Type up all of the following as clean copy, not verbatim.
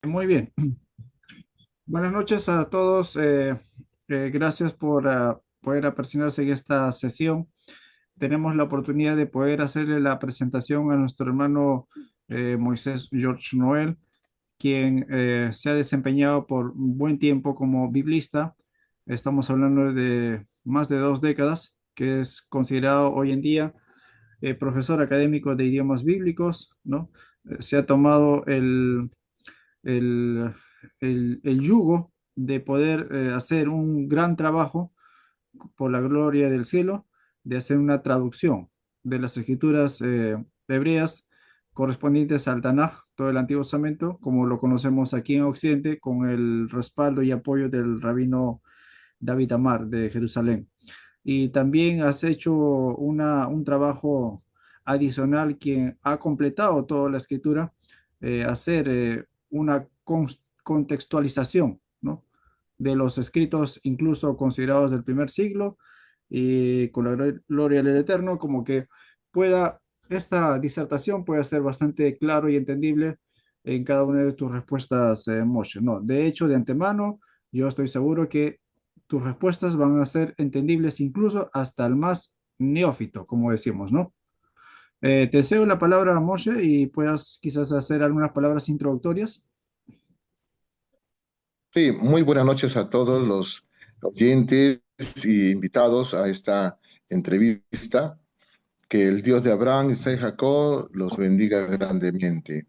Muy bien. Buenas noches a todos. Gracias por poder apercibirse en esta sesión. Tenemos la oportunidad de poder hacerle la presentación a nuestro hermano Moisés George Noel, quien se ha desempeñado por un buen tiempo como biblista. Estamos hablando de más de 2 décadas, que es considerado hoy en día profesor académico de idiomas bíblicos, ¿no? Se ha tomado el, el yugo de poder hacer un gran trabajo por la gloria del cielo, de hacer una traducción de las escrituras hebreas correspondientes al Tanaj, todo el Antiguo Testamento, como lo conocemos aquí en Occidente, con el respaldo y apoyo del rabino David Amar de Jerusalén. Y también has hecho un trabajo adicional que ha completado toda la escritura, hacer una contextualización, ¿no? De los escritos incluso considerados del primer siglo y con la gloria del Eterno, como que pueda, esta disertación pueda ser bastante claro y entendible en cada una de tus respuestas, Moshe. No, de hecho, de antemano, yo estoy seguro que tus respuestas van a ser entendibles incluso hasta el más neófito, como decimos, ¿no? Te cedo la palabra, Moshe, y puedas quizás hacer algunas palabras introductorias. Sí, muy buenas noches a todos los oyentes y invitados a esta entrevista. Que el Dios de Abraham, Isaac y Jacob los bendiga grandemente.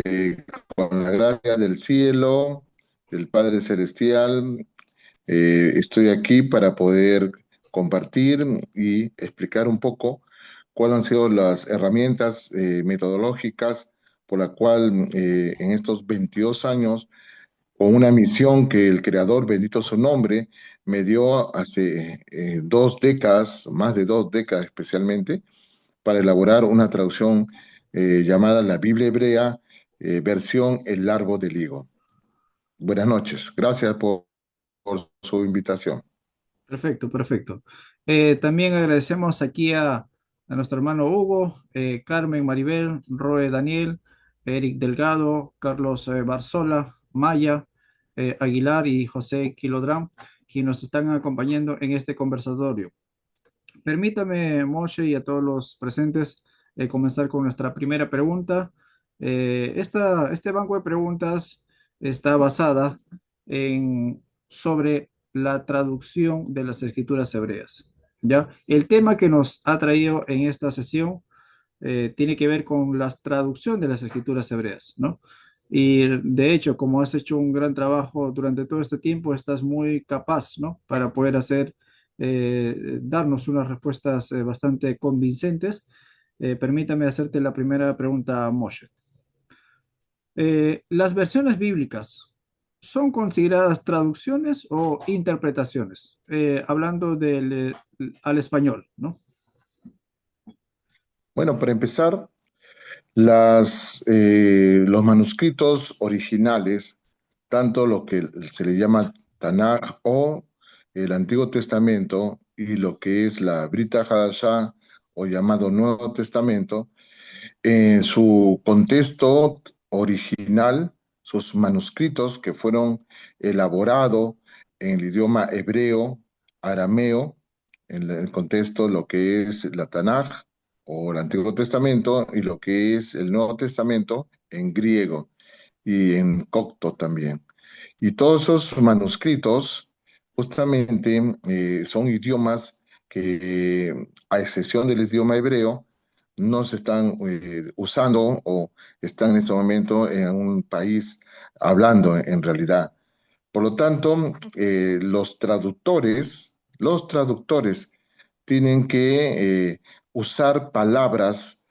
Eh, con la gracia del cielo, del Padre Celestial, estoy aquí para poder compartir y explicar un poco cuáles han sido las herramientas metodológicas por la cual en estos 22 años con una misión que el Creador, bendito su nombre, me dio hace 2 décadas, más de 2 décadas especialmente, para elaborar una traducción llamada la Biblia Hebrea, versión El Largo del Higo. Buenas noches, gracias por su invitación. Perfecto, perfecto. También agradecemos aquí a nuestro hermano Hugo, Carmen Maribel, Roe Daniel, Eric Delgado, Carlos Barzola, Maya, Aguilar y José Kilodram, quienes nos están acompañando en este conversatorio. Permítame, Moshe, y a todos los presentes, comenzar con nuestra primera pregunta. Este banco de preguntas está basada sobre la traducción de las escrituras hebreas. ¿Ya? El tema que nos ha traído en esta sesión tiene que ver con la traducción de las escrituras hebreas, ¿no? Y de hecho, como has hecho un gran trabajo durante todo este tiempo, estás muy capaz, ¿no? Para poder darnos unas respuestas bastante convincentes. Permítame hacerte la primera pregunta, Moshe. ¿Las versiones bíblicas son consideradas traducciones o interpretaciones? Hablando al español, ¿no? Bueno, para empezar, los manuscritos originales, tanto lo que se le llama Tanaj o el Antiguo Testamento y lo que es la Brita Hadashah o llamado Nuevo Testamento, en su contexto original, sus manuscritos que fueron elaborados en el idioma hebreo, arameo, en el contexto lo que es la Tanaj o el Antiguo Testamento y lo que es el Nuevo Testamento en griego y en copto también. Y todos esos manuscritos justamente son idiomas que, a excepción del idioma hebreo, no se están usando o están en este momento en un país hablando en realidad. Por lo tanto, los traductores tienen que usar palabras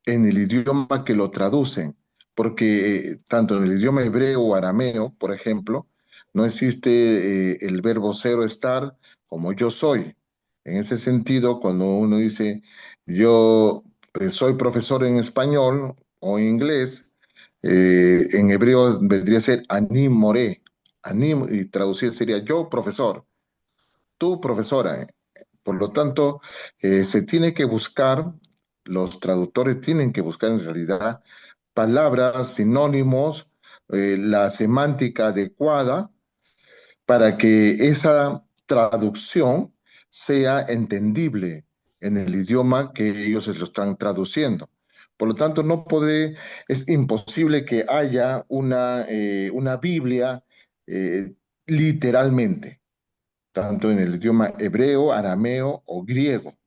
en el idioma que lo traducen, porque tanto en el idioma hebreo o arameo, por ejemplo, no existe el verbo ser o estar como yo soy. En ese sentido, cuando uno dice yo soy profesor en español o en inglés, en hebreo vendría a ser anim more, anim y traducir sería yo profesor, tú profesora. Por lo tanto, se tiene que buscar, los traductores tienen que buscar en realidad palabras, sinónimos la semántica adecuada para que esa traducción sea entendible en el idioma que ellos lo están traduciendo. Por lo tanto, es imposible que haya una Biblia eh, literalmente, tanto en el idioma hebreo, arameo o griego.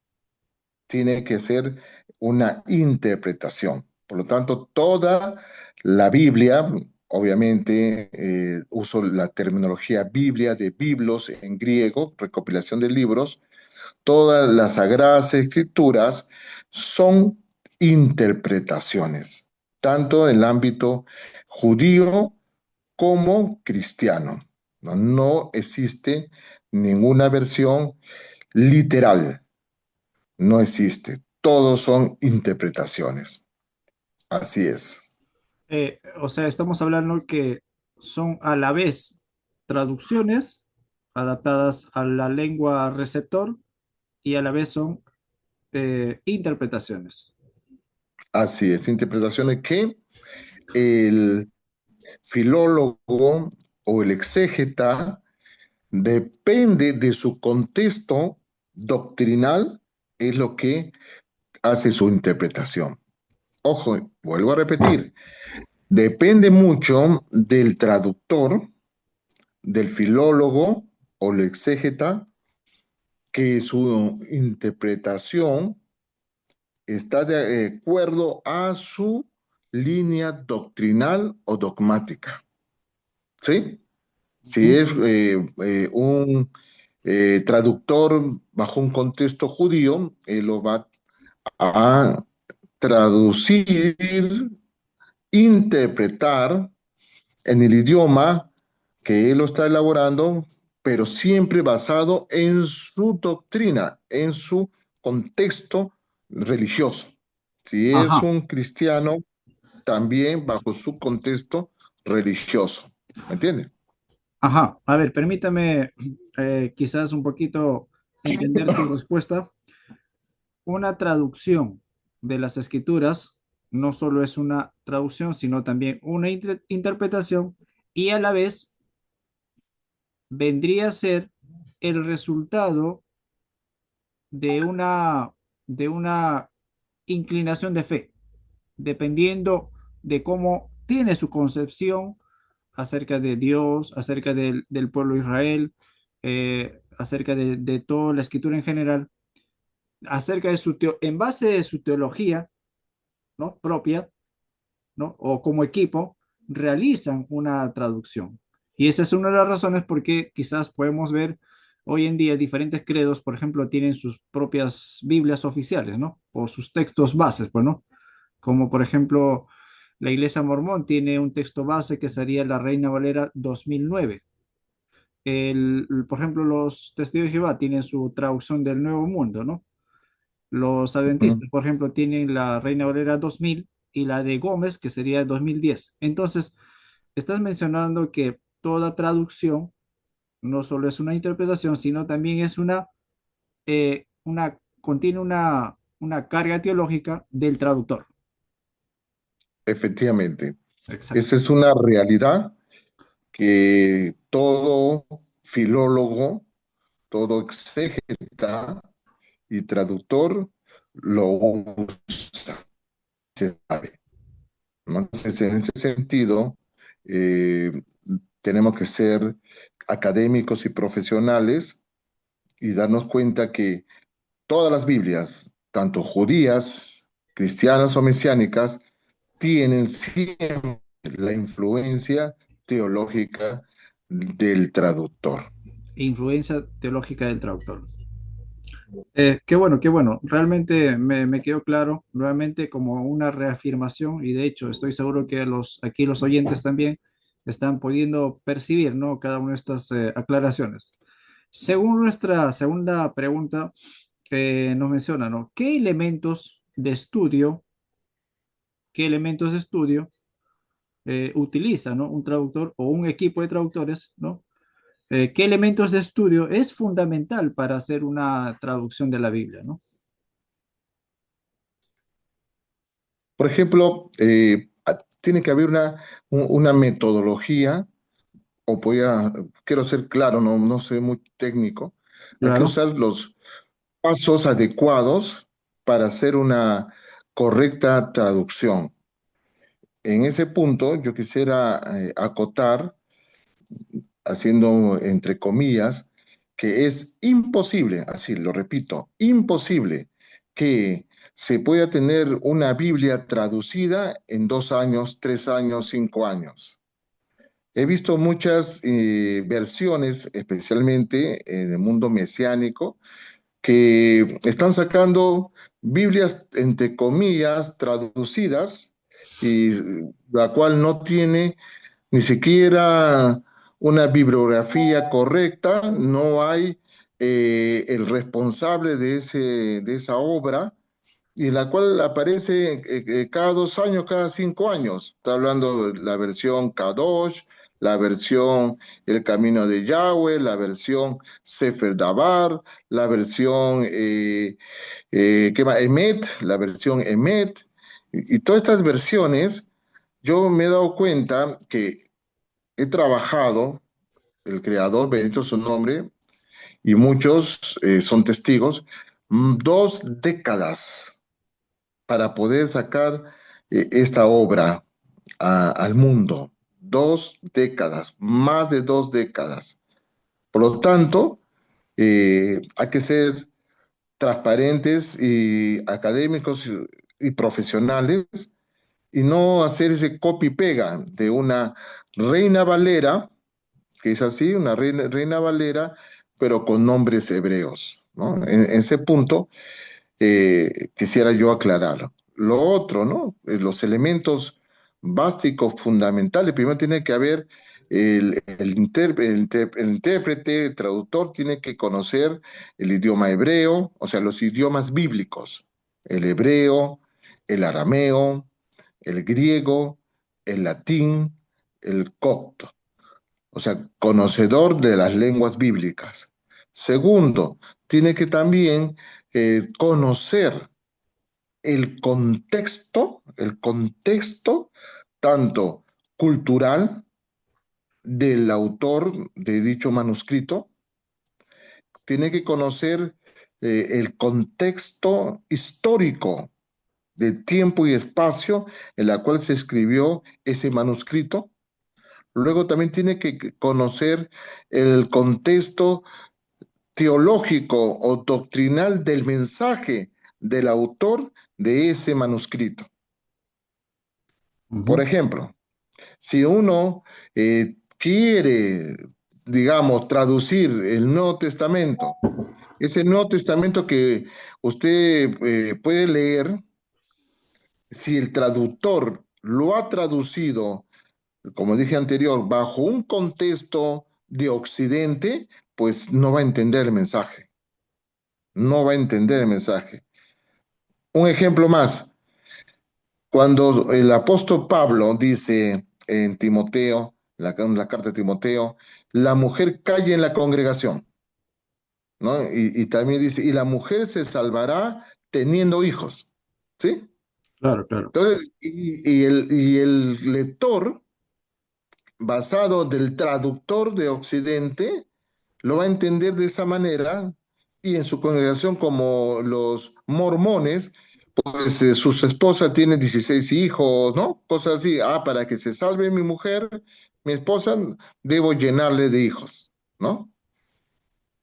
Tiene que ser una interpretación. Por lo tanto, toda la Biblia, obviamente, uso la terminología Biblia de Biblos en griego, recopilación de libros, todas las sagradas escrituras son interpretaciones, tanto en el ámbito judío como cristiano. No existe ninguna versión literal, no existe. Todos son interpretaciones. Así es. O sea, estamos hablando que son a la vez traducciones adaptadas a la lengua receptor y a la vez son interpretaciones. Así es. Interpretaciones que el filólogo o el exégeta, depende de su contexto doctrinal, es lo que hace su interpretación. Ojo, vuelvo a repetir, depende mucho del traductor, del filólogo o el exégeta, que su interpretación está de acuerdo a su línea doctrinal o dogmática. ¿Sí? Si Ujú. es un traductor bajo un contexto judío, él lo va a traducir, interpretar en el idioma que él lo está elaborando, pero siempre basado en su doctrina, en su contexto religioso. Si es Ajá, un cristiano, también bajo su contexto religioso. ¿Me entiende? ajá. A ver, permítame quizás un poquito entender tu respuesta. Una traducción de las escrituras no solo es una traducción, sino también una interpretación y a la vez vendría a ser el resultado de de una inclinación de fe, dependiendo de cómo tiene su concepción acerca de Dios, acerca del pueblo de Israel, acerca de toda la escritura en general, acerca de en base de su teología, ¿no? Propia, ¿no? O como equipo, realizan una traducción. Y esa es una de las razones por qué quizás podemos ver hoy en día diferentes credos, por ejemplo, tienen sus propias Biblias oficiales, ¿no? O sus textos bases, pues, ¿no? Como por ejemplo, la Iglesia Mormón tiene un texto base que sería la Reina Valera 2009. Por ejemplo, los Testigos de Jehová tienen su traducción del Nuevo Mundo, ¿no? Los Ujú. adventistas, por ejemplo, tienen la Reina Valera 2000 y la de Gómez, que sería 2010. Entonces, estás mencionando que toda traducción no solo es una interpretación, sino también es contiene una carga teológica del traductor. Efectivamente. Exacto. Esa es una realidad que todo filólogo, todo exégeta y traductor lo usa, se sabe, ¿no? Entonces, en ese sentido, eh, tenemos que ser académicos y profesionales y darnos cuenta que todas las Biblias, tanto judías, cristianas o mesiánicas, tienen siempre la influencia teológica del traductor. Influencia teológica del traductor. Qué bueno, qué bueno. Realmente me quedó claro, nuevamente como una reafirmación y de hecho estoy seguro que aquí los oyentes también están pudiendo percibir, ¿no? Cada una de estas aclaraciones. Según nuestra segunda pregunta, nos menciona, ¿no? Qué elementos de estudio utiliza, ¿no? Un traductor o un equipo de traductores, ¿no? ¿Qué elementos de estudio es fundamental para hacer una traducción de la Biblia, ¿no? Por ejemplo, tiene que haber una metodología, quiero ser claro, no soy muy técnico, hay que Claro, usar los pasos adecuados para hacer una correcta traducción. En ese punto, yo quisiera acotar, haciendo entre comillas, que es imposible, así lo repito, imposible que se pueda tener una Biblia traducida en 2 años, 3 años, 5 años. He visto muchas versiones, especialmente en el mundo mesiánico, que están sacando Biblias, entre comillas, traducidas, y la cual no tiene ni siquiera una bibliografía correcta, no hay el responsable de esa obra, y en la cual aparece cada 2 años, cada 5 años. Está hablando de la versión Kadosh, la versión El Camino de Yahweh, la versión Sefer Dabar, la versión ¿qué más? Emet, la versión Emet, y todas estas versiones, yo me he dado cuenta que he trabajado, el creador, bendito su nombre, y muchos son testigos, 2 décadas para poder sacar esta obra al mundo. 2 décadas, más de 2 décadas. Por lo tanto, hay que ser transparentes y académicos y profesionales y no hacer ese copy-pega de una Reina Valera, que es así, una Reina Valera, pero con nombres hebreos, ¿no? En ese punto quisiera yo aclarar. Lo otro, ¿no? Los elementos básicos, fundamentales. Primero tiene que haber el intérprete, el traductor, tiene que conocer el idioma hebreo, o sea, los idiomas bíblicos, el hebreo, el arameo, el griego, el latín, el copto, o sea, conocedor de las lenguas bíblicas. Segundo, tiene que también conocer el contexto tanto cultural del autor de dicho manuscrito, tiene que conocer el contexto histórico de tiempo y espacio en la cual se escribió ese manuscrito. Luego también tiene que conocer el contexto teológico o doctrinal del mensaje del autor de ese manuscrito. Por ujú, ejemplo, si uno quiere, digamos, traducir el Nuevo Testamento, ese Nuevo Testamento que usted puede leer, si el traductor lo ha traducido, como dije anterior, bajo un contexto de Occidente, pues no va a entender el mensaje, no va a entender el mensaje. Un ejemplo más, cuando el apóstol Pablo dice en Timoteo, en la carta de Timoteo, la mujer calle en la congregación, ¿no? Y también dice, y la mujer se salvará teniendo hijos, ¿sí? claro, claro. Entonces, y el lector, basado del traductor de Occidente, lo va a entender de esa manera, y en su congregación, como los mormones, pues su esposa tiene 16 hijos, ¿no? Cosas así. Ah, para que se salve mi mujer, mi esposa, debo llenarle de hijos, ¿no?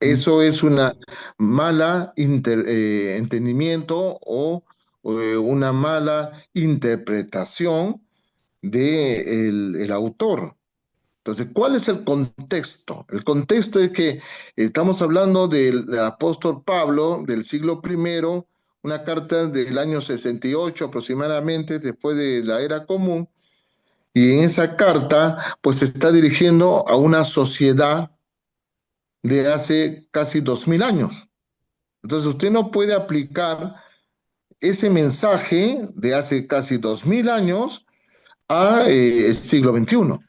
Mm, Eso es una mala entendimiento o una mala interpretación del autor. Entonces, ¿cuál es el contexto? El contexto es que estamos hablando del apóstol Pablo del siglo primero, una carta del año 68 aproximadamente, después de la era común, y en esa carta pues se está dirigiendo a una sociedad de hace casi 2000 años. Entonces, usted no puede aplicar ese mensaje de hace casi 2000 años a el siglo XXI.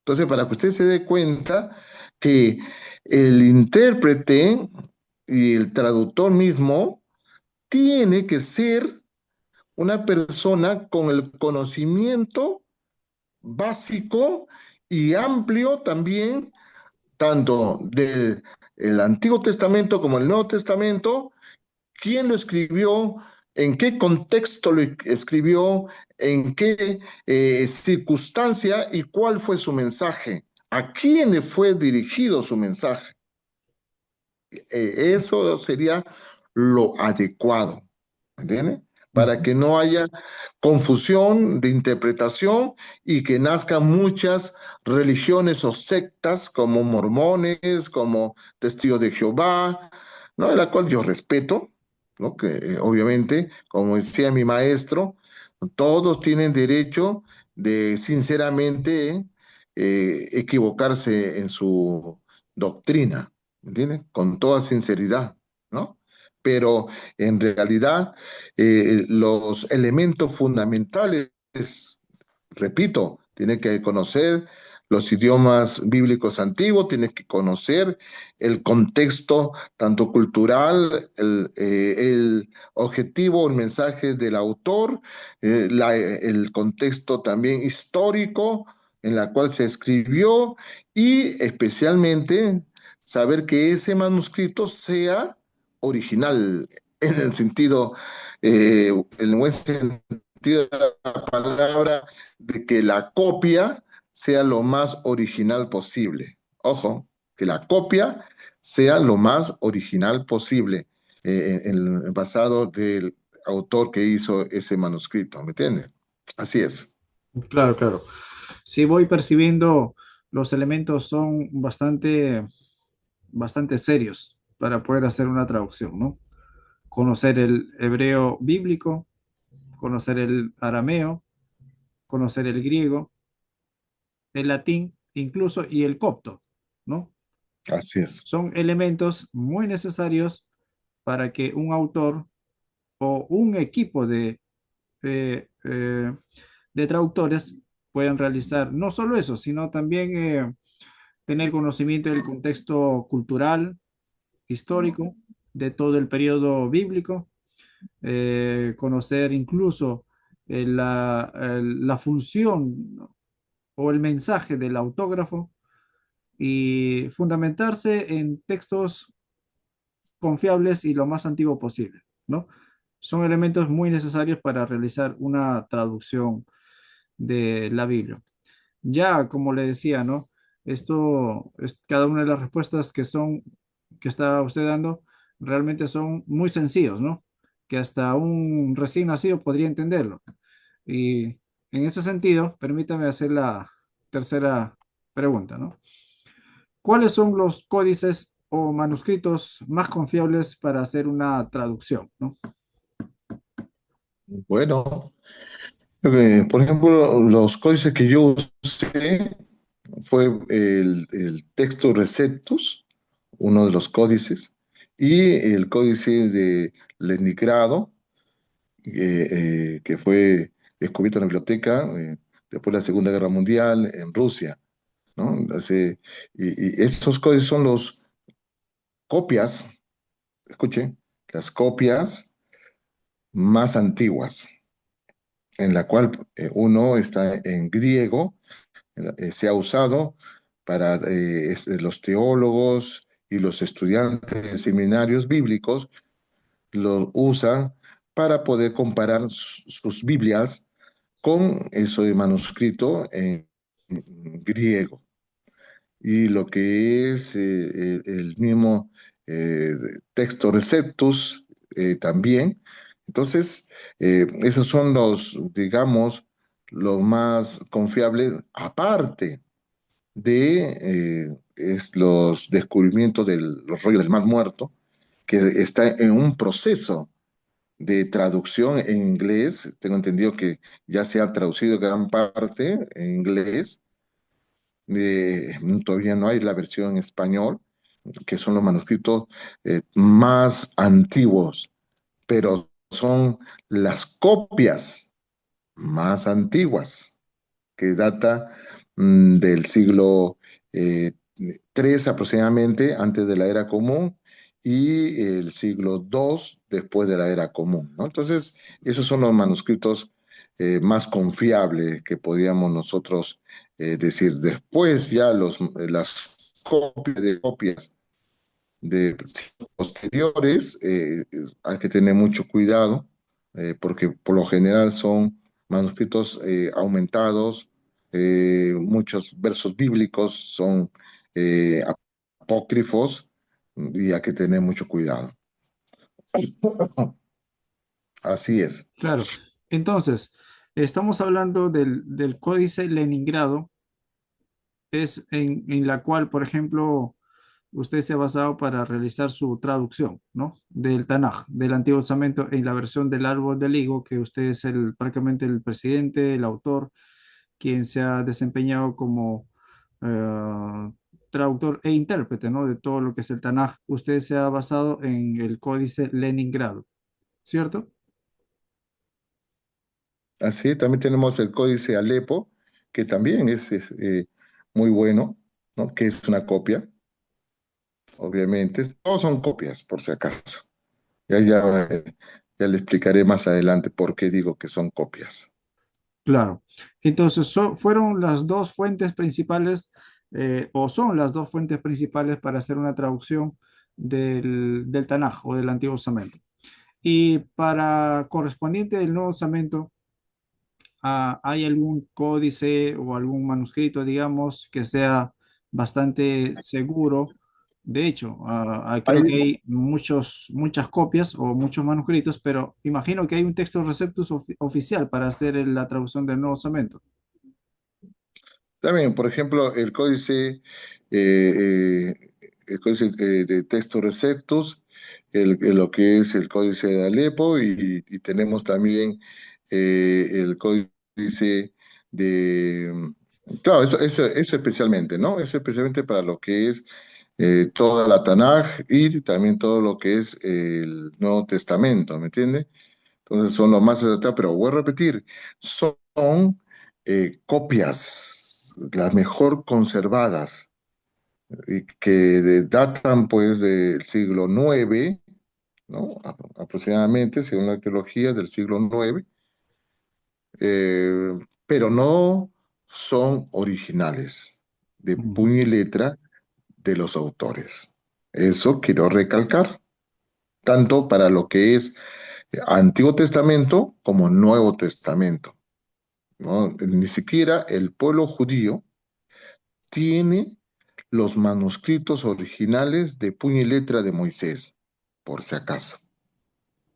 Entonces, para que usted se dé cuenta que el intérprete y el traductor mismo tiene que ser una persona con el conocimiento básico y amplio también, tanto del el Antiguo Testamento como el Nuevo Testamento, quién lo escribió, en qué contexto lo escribió, en qué circunstancia y cuál fue su mensaje, a quién le fue dirigido su mensaje. Eso sería lo adecuado, ¿entiendes? Para Ujú. que no haya confusión de interpretación y que nazcan muchas religiones o sectas como mormones, como testigos de Jehová, ¿no? De la cual yo respeto, ¿no? Que obviamente, como decía mi maestro, todos tienen derecho de sinceramente equivocarse en su doctrina, ¿entiendes? Con toda sinceridad, ¿no? Pero en realidad los elementos fundamentales, repito, tiene que conocer los idiomas bíblicos antiguos, tiene que conocer el contexto tanto cultural, el objetivo, el mensaje del autor, el contexto también histórico en la cual se escribió y especialmente saber que ese manuscrito sea original en el sentido, en el buen sentido de la palabra, de que la copia sea lo más original posible. Ojo, que la copia sea lo más original posible, basado del autor que hizo ese manuscrito, ¿me entiendes? Así es. Claro, claro. Si voy percibiendo, los elementos son bastante serios para poder hacer una traducción, ¿no? Conocer el hebreo bíblico, conocer el arameo, conocer el griego, el latín, incluso, y el copto, ¿no? Así es. Son elementos muy necesarios para que un autor o un equipo de, eh, de traductores puedan realizar no solo eso, sino también tener conocimiento del contexto cultural, histórico, de todo el periodo bíblico, conocer incluso la función, ¿no? O el mensaje del autógrafo y fundamentarse en textos confiables y lo más antiguo posible, ¿no? Son elementos muy necesarios para realizar una traducción de la Biblia. Ya, como le decía, ¿no? Esto es cada una de las respuestas que está usted dando, realmente son muy sencillos, ¿no? Que hasta un recién nacido podría entenderlo. Y en ese sentido, permítame hacer la tercera pregunta, ¿no? ¿Cuáles son los códices o manuscritos más confiables para hacer una traducción, ¿no? Bueno, por ejemplo, los códices que yo usé fue el texto Receptus, uno de los códices, y el códice de Leningrado, que fue descubierto en la biblioteca después de la Segunda Guerra Mundial en Rusia, ¿no? Y estos códices son las copias, escuchen, las copias más antiguas, en la cual uno está en griego, se ha usado para los teólogos y los estudiantes de seminarios bíblicos, lo usan para poder comparar sus Biblias con eso de manuscrito en griego. Y lo que es el mismo eh, texto Receptus también. Entonces, esos son los, digamos, los más confiables, aparte de los descubrimientos de los rollos del Mar Muerto, que está en un proceso de traducción en inglés. Tengo entendido que ya se ha traducido gran parte en inglés. Eh, Todavía no hay la versión en español, que son los manuscritos más antiguos, pero son las copias más antiguas, que data del siglo III aproximadamente, antes de la era común, y el siglo II después de la era común, ¿no? Entonces, esos son los manuscritos más confiables que podíamos nosotros decir. Después ya las copias de siglos posteriores, hay que tener mucho cuidado, porque por lo general son manuscritos aumentados, muchos versos bíblicos son eh, apócrifos y hay que tener mucho cuidado. Así es. Claro. Entonces, estamos hablando del Códice Leningrado, es en la cual, por ejemplo, usted se ha basado para realizar su traducción, ¿no? Del Tanaj, del Antiguo Testamento, en la versión del Árbol del Higo, que usted es prácticamente el presidente, el autor, quien se ha desempeñado como eh, traductor e intérprete, ¿no? De todo lo que es el Tanaj. Usted se ha basado en el Códice Leningrado, ¿cierto? Así también tenemos el Códice Alepo, que también es muy bueno, ¿no? Que es una copia, obviamente. Todos son copias, por si acaso. Ya le explicaré más adelante por qué digo que son copias. Claro. Entonces, fueron las dos fuentes principales, o son las dos fuentes principales para hacer una traducción del Tanaj o del Antiguo Testamento. Y para correspondiente del Nuevo Testamento, ¿hay algún códice o algún manuscrito, digamos, que sea bastante seguro? De hecho, creo que hay muchas copias o muchos manuscritos, pero imagino que hay un texto Receptus oficial para hacer la traducción del Nuevo Testamento. También, por ejemplo, eh, el códice de texto Receptus, lo que es el códice de Alepo, y tenemos también el códice de... Claro, eso especialmente, ¿no? Eso especialmente para lo que es toda la Tanaj y también todo lo que es el Nuevo Testamento, ¿me entiende? Entonces son los más acertados, pero voy a repetir, son copias, las mejor conservadas, y que datan pues del siglo IX, ¿no? Aproximadamente, según la arqueología, del siglo IX, eh, pero no son originales, de Ujú, puño y letra de los autores. Eso quiero recalcar, tanto para lo que es Antiguo Testamento como Nuevo Testamento, ¿no? Ni siquiera el pueblo judío tiene los manuscritos originales de puño y letra de Moisés, por si acaso,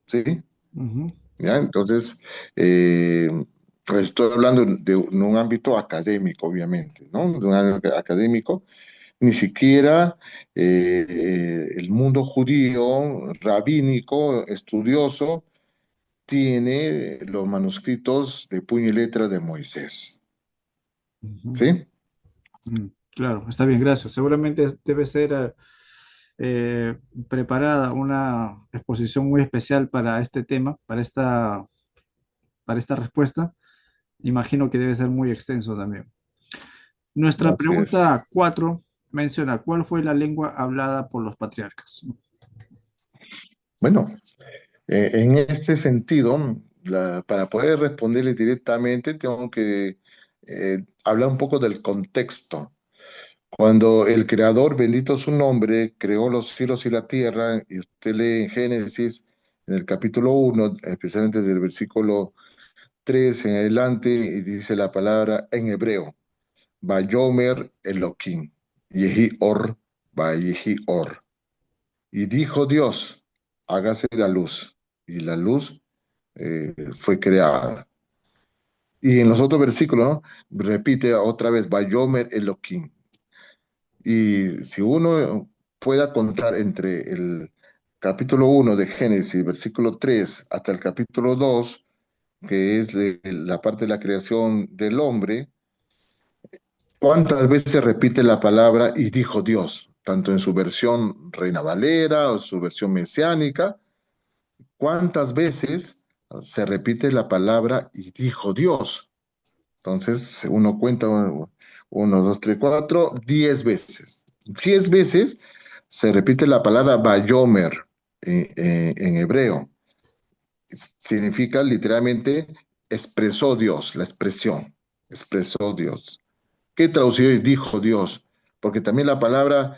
¿sí? ujú, ¿Ya? Entonces, eh, pues estoy hablando de un ámbito académico, obviamente, ¿no? De un ámbito académico. Ni siquiera el mundo judío, rabínico, estudioso, tiene los manuscritos de puño y letra de Moisés, ujú. ¿sí? Claro, está bien, gracias. Seguramente debe ser preparada una exposición muy especial para este tema, para esta respuesta. Imagino que debe ser muy extenso también. Nuestra Así es. pregunta 4 menciona, ¿cuál fue la lengua hablada por los patriarcas? Bueno, en este sentido, para poder responderle directamente, tengo que hablar un poco del contexto. Cuando el Creador, bendito su nombre, creó los cielos y la tierra, y usted lee en Génesis, en el capítulo 1, especialmente del versículo 3 en adelante, y dice la palabra en hebreo, Bayomer Elohim, Yehi Or, Vayehi Or. Y dijo Dios, hágase la luz, y la luz fue creada. Y en los otros versículos, ¿no? Repite otra vez, Bayomer Elohim. Y si uno pueda contar entre el capítulo 1 de Génesis, versículo 3, hasta el capítulo 2, que es la parte de la creación del hombre, ¿cuántas veces repite la palabra y dijo Dios? Tanto en su versión Reina Valera o su versión mesiánica, ¿cuántas veces se repite la palabra y dijo Dios? Entonces uno cuenta uno, dos, tres, cuatro, 10 veces. 10 veces se repite la palabra Bayomer en hebreo. Significa literalmente expresó Dios, la expresión, expresó Dios. ¿Qué traducido es dijo Dios? Porque también la palabra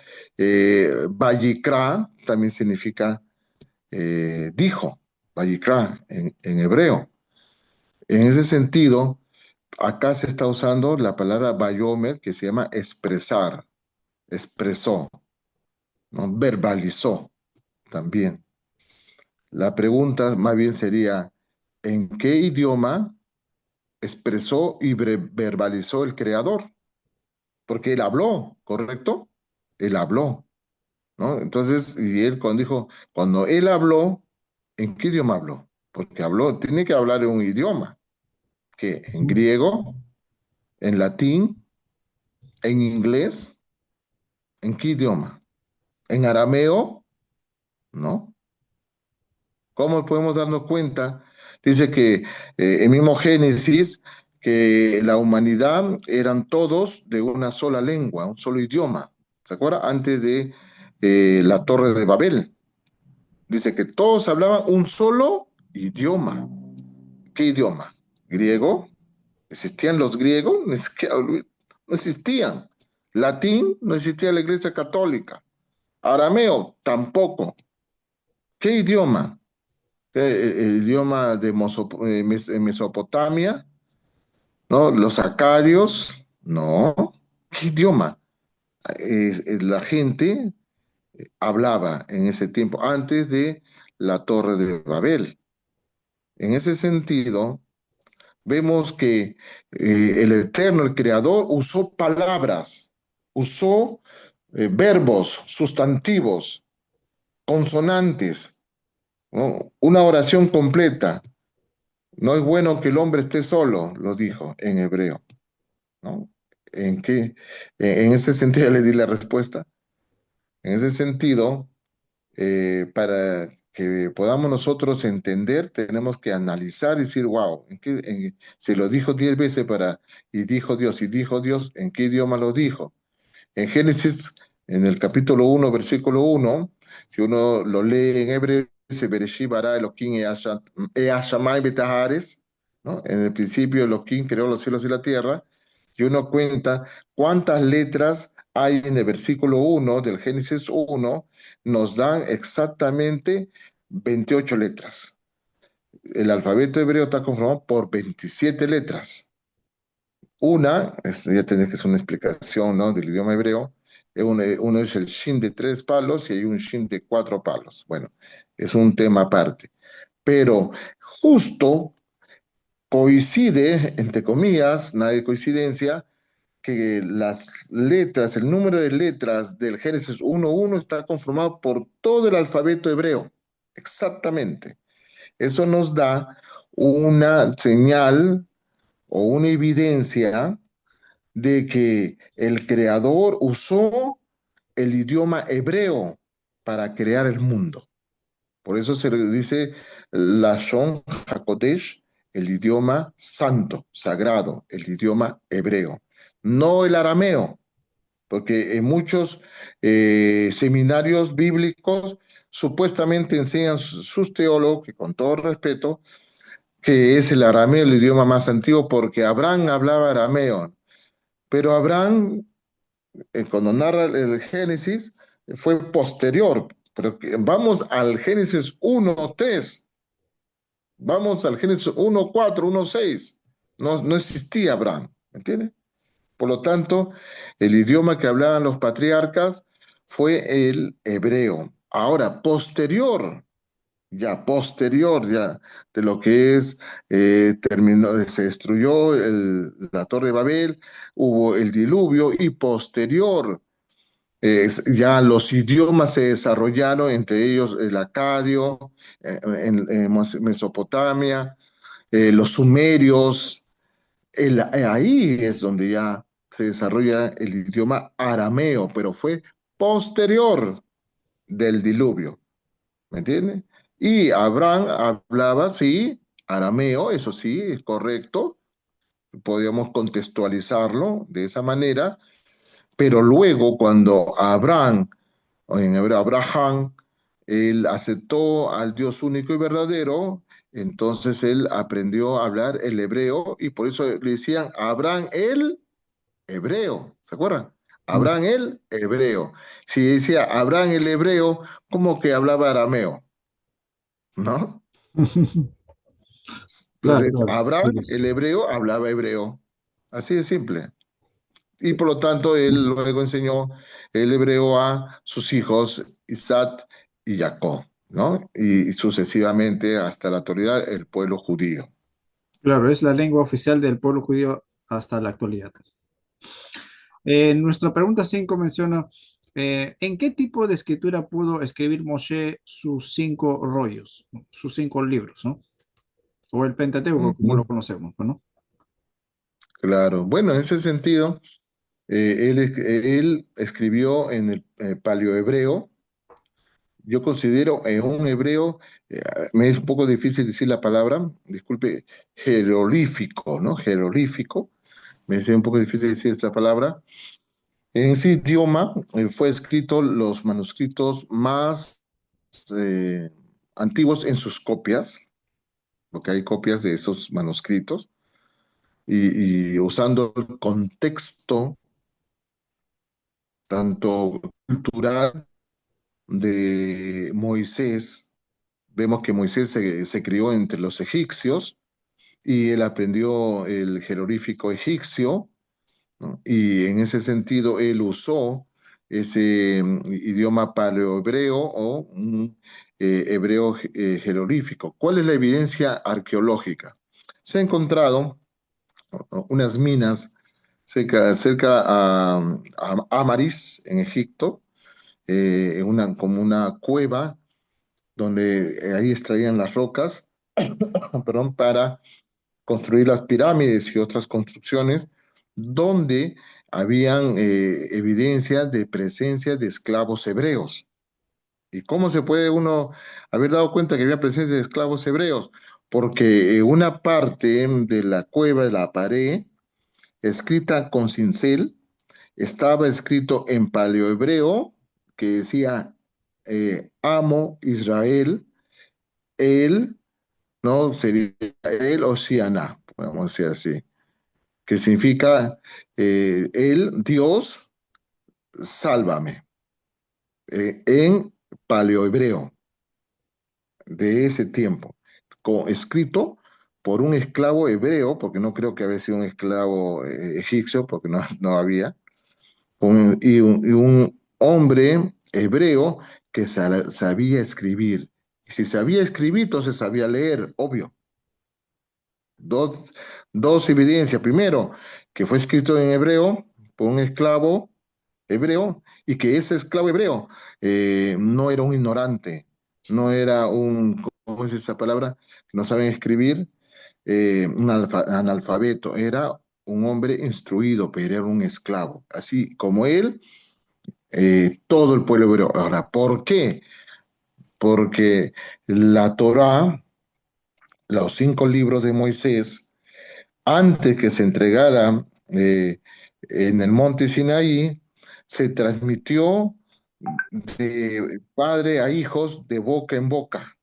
Vayikra también significa dijo, Vayikra en hebreo. En ese sentido, acá se está usando la palabra Bayomer, que se llama expresar, expresó, ¿no? Verbalizó también. La pregunta más bien sería, ¿en qué idioma expresó y verbalizó el creador? Porque él habló, ¿correcto? Él habló, ¿no? Entonces, y él cuando dijo, cuando él habló, ¿en qué idioma habló? Porque habló, tiene que hablar en un idioma, que en griego, en latín, en inglés, ¿en qué idioma? En arameo, ¿no? ¿Cómo podemos darnos cuenta? Dice que en mismo Génesis, que la humanidad eran todos de una sola lengua, un solo idioma. ¿Se acuerda? Antes de la Torre de Babel. Dice que todos hablaban un solo idioma. ¿Qué idioma? ¿Griego? ¿Existían los griegos? No existían. Latín, no existía la Iglesia Católica. Arameo, tampoco. ¿Qué idioma? El idioma de Mesopotamia, ¿no? Los acadios, no. ¿Qué idioma? La gente hablaba en ese tiempo, antes de la Torre de Babel. En ese sentido, vemos que el Eterno, el Creador, usó palabras, usó verbos, sustantivos, consonantes, ¿no? Una oración completa. No es bueno que el hombre esté solo, lo dijo en hebreo, ¿no? ¿En qué? En ese sentido le di la respuesta. En ese sentido, para que podamos nosotros entender, tenemos que analizar y decir, wow, se lo dijo 10 veces y dijo Dios, ¿en qué idioma lo dijo? En Génesis, en el capítulo 1, versículo 1, si uno lo lee en hebreo, dice, Bereshit bara Elohim Hashamayim betahares, ¿no? En el principio Elohim creó los cielos y la tierra, y uno cuenta cuántas letras hay en el versículo 1 del Génesis 1, nos dan exactamente 28 letras. El alfabeto hebreo está conformado por 27 letras. Ya tenés que hacer una explicación, ¿no? Del idioma hebreo. Uno es el shin de 3 palos y hay un shin de 4 palos. Bueno, es un tema aparte. Pero justo coincide, entre comillas, nada de coincidencia, que las letras, el número de letras del Génesis 1:1 está conformado por todo el alfabeto hebreo. Exactamente. Eso nos da una señal o una evidencia de que el creador usó el idioma hebreo para crear el mundo. Por eso se le dice Lashon HaKodesh, el idioma santo, sagrado, el idioma hebreo, no el arameo, porque en muchos seminarios bíblicos supuestamente enseñan sus teólogos, que con todo respeto, que es el arameo el idioma más antiguo porque Abraham hablaba arameo, pero Abraham cuando narra el Génesis, fue posterior. Pero vamos al Génesis 1:3, vamos al Génesis 1:4, 1:6. No existía Abraham, ¿me entiendes? Por lo tanto, el idioma que hablaban los patriarcas fue el hebreo. Ahora, posterior ya de lo que es, se destruyó la Torre de Babel, hubo el diluvio y posterior ya los idiomas se desarrollaron, entre ellos el acadio, en Mesopotamia, los sumerios, ahí es donde ya se desarrolla el idioma arameo, pero fue posterior del diluvio, ¿me entiendes? Y Abraham hablaba, sí, arameo, eso sí, es correcto, podríamos contextualizarlo de esa manera, pero luego cuando Abraham o en hebreo Abraham, él aceptó al Dios único y verdadero, entonces él aprendió a hablar el hebreo y por eso le decían Abraham el hebreo, ¿se acuerdan? Mm. Abraham el hebreo. Si decía Abraham el hebreo, como que hablaba arameo, ¿no? Claro, Entonces, claro. Sí, Abraham pues. el hebreo hablaba hebreo. Así de simple. Y por lo tanto, él luego enseñó el hebreo a sus hijos Isaac y Jacob, ¿no? Y sucesivamente hasta la actualidad el pueblo judío. Claro, es la lengua oficial del pueblo judío hasta la actualidad. Nuestra pregunta 5 menciona, ¿en qué tipo de escritura pudo escribir Moshe sus 5 rollos, sus 5 libros, ¿no? O el Pentateuco, como lo Ujú, conocemos, ¿no? claro. Bueno, en ese sentido, él escribió en el paleohebreo. Yo considero en un hebreo, eh, me es un poco difícil decir la palabra, disculpe, jeroglífico, ¿no? Jeroglífico, me es un poco difícil decir esta palabra. En ese idioma fue escrito los manuscritos más eh, antiguos en sus copias, porque hay copias de esos manuscritos, y usando el contexto tanto cultural de Moisés. Vemos que Moisés se crió entre los egipcios y él aprendió el jeroglífico egipcio, ¿no? Y en ese sentido él usó ese idioma paleohebreo o un hebreo jeroglífico. ¿Cuál es la evidencia arqueológica? Se han encontrado unas minas cerca a Amaris, en Egipto, como una cueva donde ahí extraían las rocas, perdón, para construir las pirámides y otras construcciones, donde habían evidencia de presencia de esclavos hebreos. ¿Y cómo se puede uno haber dado cuenta que había presencia de esclavos hebreos? Porque una parte de la cueva, de la pared, escrita con cincel, estaba escrito en paleohebreo, que decía, amo Israel, él, ¿no? Sería el Osiana, podemos decir así, que significa el Dios, sálvame, en paleohebreo de ese tiempo, escrito por un esclavo hebreo, porque no creo que había sido un esclavo egipcio, porque no, no había, y un hombre hebreo que sabía escribir. Y si sabía escribir, entonces sabía leer, obvio. Dos, dos evidencias. Primero, que fue escrito en hebreo por un esclavo hebreo y que ese esclavo hebreo no era un ignorante, no era un, ¿cómo es esa palabra? Que no saben escribir, un analfabeto, era un hombre instruido, pero era un esclavo. Así como él, todo el pueblo hebreo. Ahora, ¿por qué? Porque la Torá, los 5 libros de Moisés, antes que se entregara en el monte Sinaí, se transmitió de padre a hijos de boca en boca,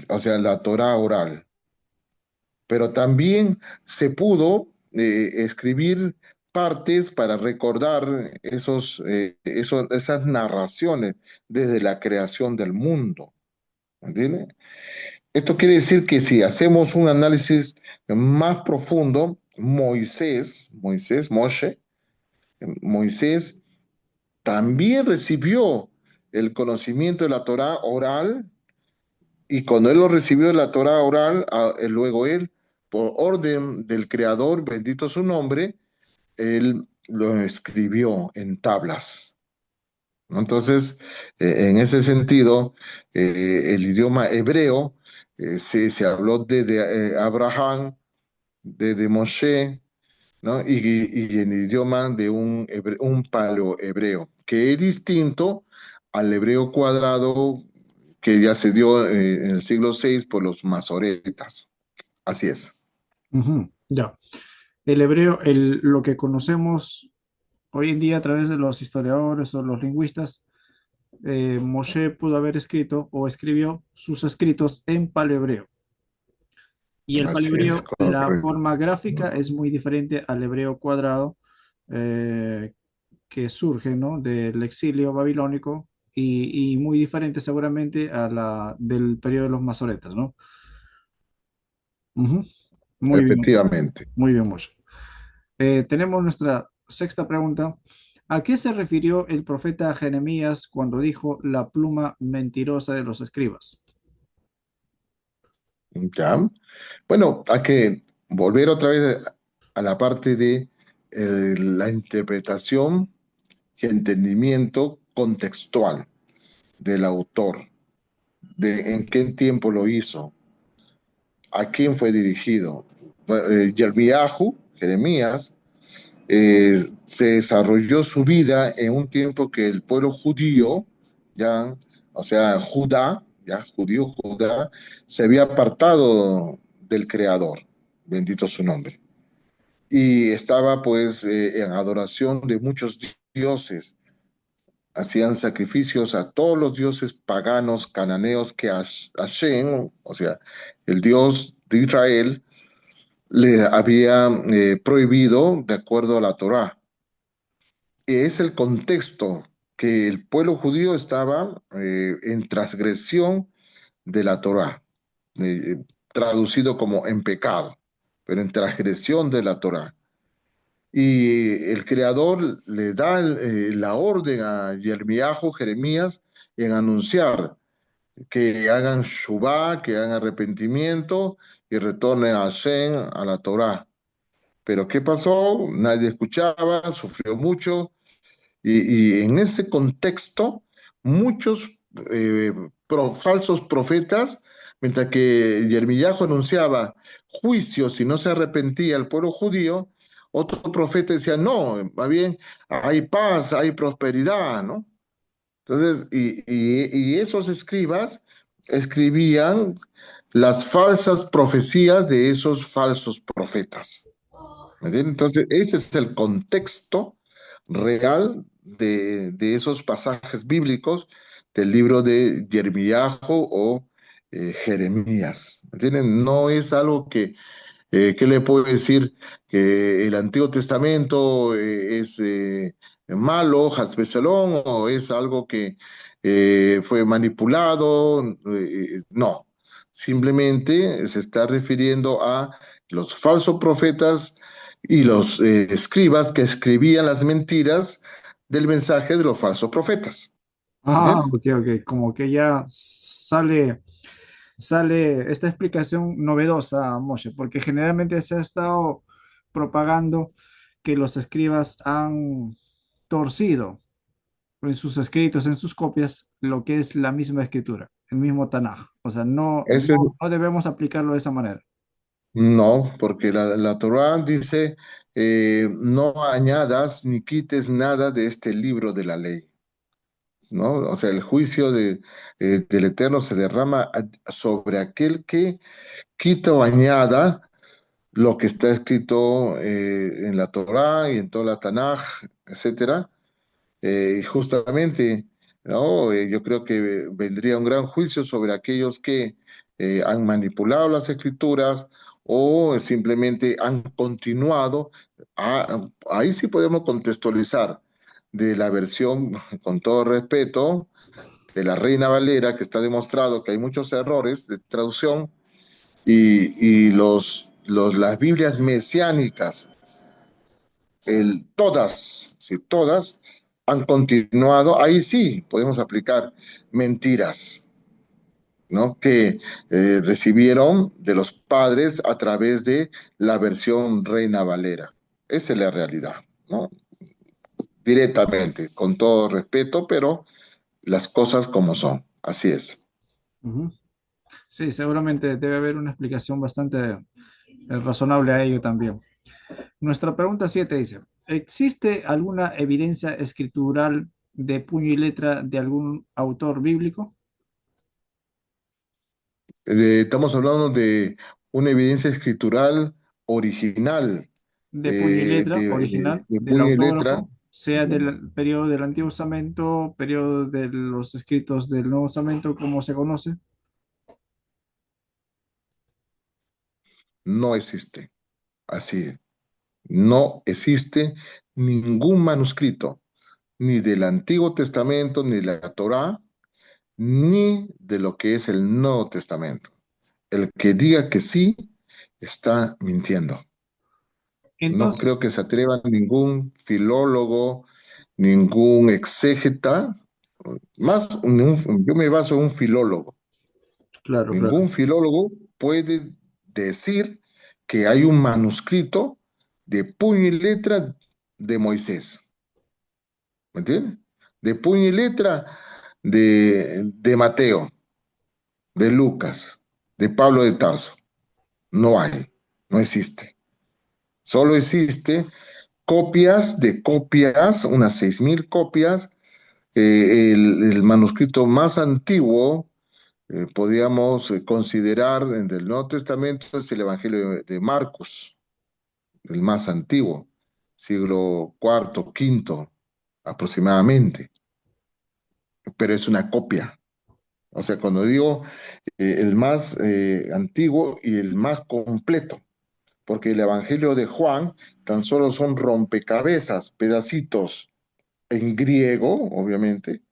o sea, la Torá oral. Pero también se pudo escribir partes para recordar esas narraciones desde la creación del mundo. ¿Entiendes? Esto quiere decir que si hacemos un análisis más profundo, Moisés también recibió el conocimiento de la Torá oral y cuando él lo recibió de la Torá oral, luego él, por orden del Creador, bendito su nombre, él lo escribió en tablas, ¿no? Entonces, en ese sentido, el idioma hebreo se habló desde Abraham, desde Moshe, ¿no? Y en idioma de un paleohebreo, que es distinto al hebreo cuadrado que ya se dio en el siglo VI por los masoretas. Así es. Ujú, ya. El hebreo, lo que conocemos Hoy en día, a través de los historiadores o los lingüistas, Moshe pudo haber escrito o escribió sus escritos en paleohebreo. Y el Así es, paleohebreo, la correcto. forma gráfica es muy diferente al hebreo cuadrado, eh, que surge, ¿no?, del exilio babilónico y muy diferente seguramente a la del periodo de los masoretas, ¿no? Ujú. Efectivamente. Muy bien, Moshe. Tenemos nuestra sexta pregunta. ¿A qué se refirió el profeta Jeremías cuando dijo la pluma mentirosa de los escribas? ¿Ya? Bueno, hay que volver otra vez a la parte de la interpretación y entendimiento contextual del autor, de en qué tiempo lo hizo, a quién fue dirigido. Yirmiyahu, Jeremías, se desarrolló su vida en un tiempo que el pueblo judío, ya, o sea, Judá, ya, judío, Judá, se había apartado del Creador, bendito su nombre, y estaba pues en adoración de muchos dioses, hacían sacrificios a todos los dioses paganos, cananeos, que Hashem, o sea, el Dios de Israel, le había prohibido de acuerdo a la Torá. Es el contexto que el pueblo judío estaba en transgresión de la Torá, traducido como en pecado, pero en transgresión de la Torá. Y el Creador le da la orden a Jeremías, en anunciar que hagan Shubá, que hagan arrepentimiento y retornen a Hashem, a la Torá. Pero ¿qué pasó? Nadie escuchaba, sufrió mucho. Y en ese contexto, muchos falsos profetas, mientras que Yermillajo anunciaba juicio si no se arrepentía el pueblo judío, otro profeta decía, no, más bien hay paz, hay prosperidad, ¿no? Entonces, y esos escribas escribían las falsas profecías de esos falsos profetas. ¿Me entiendes? Entonces, ese es el contexto real de esos pasajes bíblicos del libro de Jeremias o Jeremías. ¿Me entiendes? No es algo que, ¿qué le puedo decir? Que el Antiguo Testamento es malo, Hasbesalón, o es algo que fue manipulado. No, simplemente se está refiriendo a los falsos profetas y los escribas que escribían las mentiras del mensaje de los falsos profetas. Ah, ¿Entiendes? ok, ok, como que ya sale esta explicación novedosa, Moshe, porque generalmente se ha estado propagando que los escribas han torcido en sus escritos, en sus copias, lo que es la misma escritura, el mismo Tanaj. O sea, Eso no debemos aplicarlo de esa manera. no, porque la Torá dice, no añadas ni quites nada de este libro de la ley, ¿no? O sea, el juicio del Eterno se derrama sobre aquel que quita o añada lo que está escrito en la Torá y en toda la Tanaj, etcétera. Y justamente, ¿no? Yo creo que vendría un gran juicio sobre aquellos que han manipulado las escrituras o simplemente han continuado. Ahí sí podemos contextualizar de la versión, con todo respeto, de la Reina Valera, que está demostrado que hay muchos errores de traducción, y las Biblias mesiánicas, todas, si todas han continuado, ahí sí podemos aplicar mentiras, ¿no? Que recibieron de los padres a través de la versión Reina Valera. Esa es la realidad, ¿no? Directamente, con todo respeto, pero las cosas como son. Así es. Ujú. Sí, seguramente debe haber una explicación bastante razonable a ello también. Nuestra pregunta 7 dice, ¿existe alguna evidencia escritural de puño y letra de algún autor bíblico? Estamos hablando de una evidencia escritural original, De puño y letra, de original, del puño y letra, autógrafo. sea del periodo del Antiguo Testamento, periodo de los escritos del Nuevo Testamento, como se conoce. No existe. Así es. No existe ningún manuscrito, ni del Antiguo Testamento, ni de la Torá, ni de lo que es el Nuevo Testamento. El que diga que sí, está mintiendo. No Entonces, creo que se atreva ningún filólogo, ningún exégeta, yo me baso en un filólogo. claro, claro. Ningún filólogo puede decir que hay un manuscrito de puño y letra de Moisés. ¿Me entiendes? De puño y letra de Mateo, de Lucas, de Pablo de Tarso. No hay, no existe. Solo existe copias de copias, unas 6.000 copias. El manuscrito más antiguo, podríamos considerar en el Nuevo Testamento, es el Evangelio de Marcos, el más antiguo, siglo cuarto, quinto aproximadamente, pero es una copia. O sea, cuando digo el más antiguo y el más completo, porque el Evangelio de Juan tan solo son rompecabezas, pedacitos en griego, obviamente,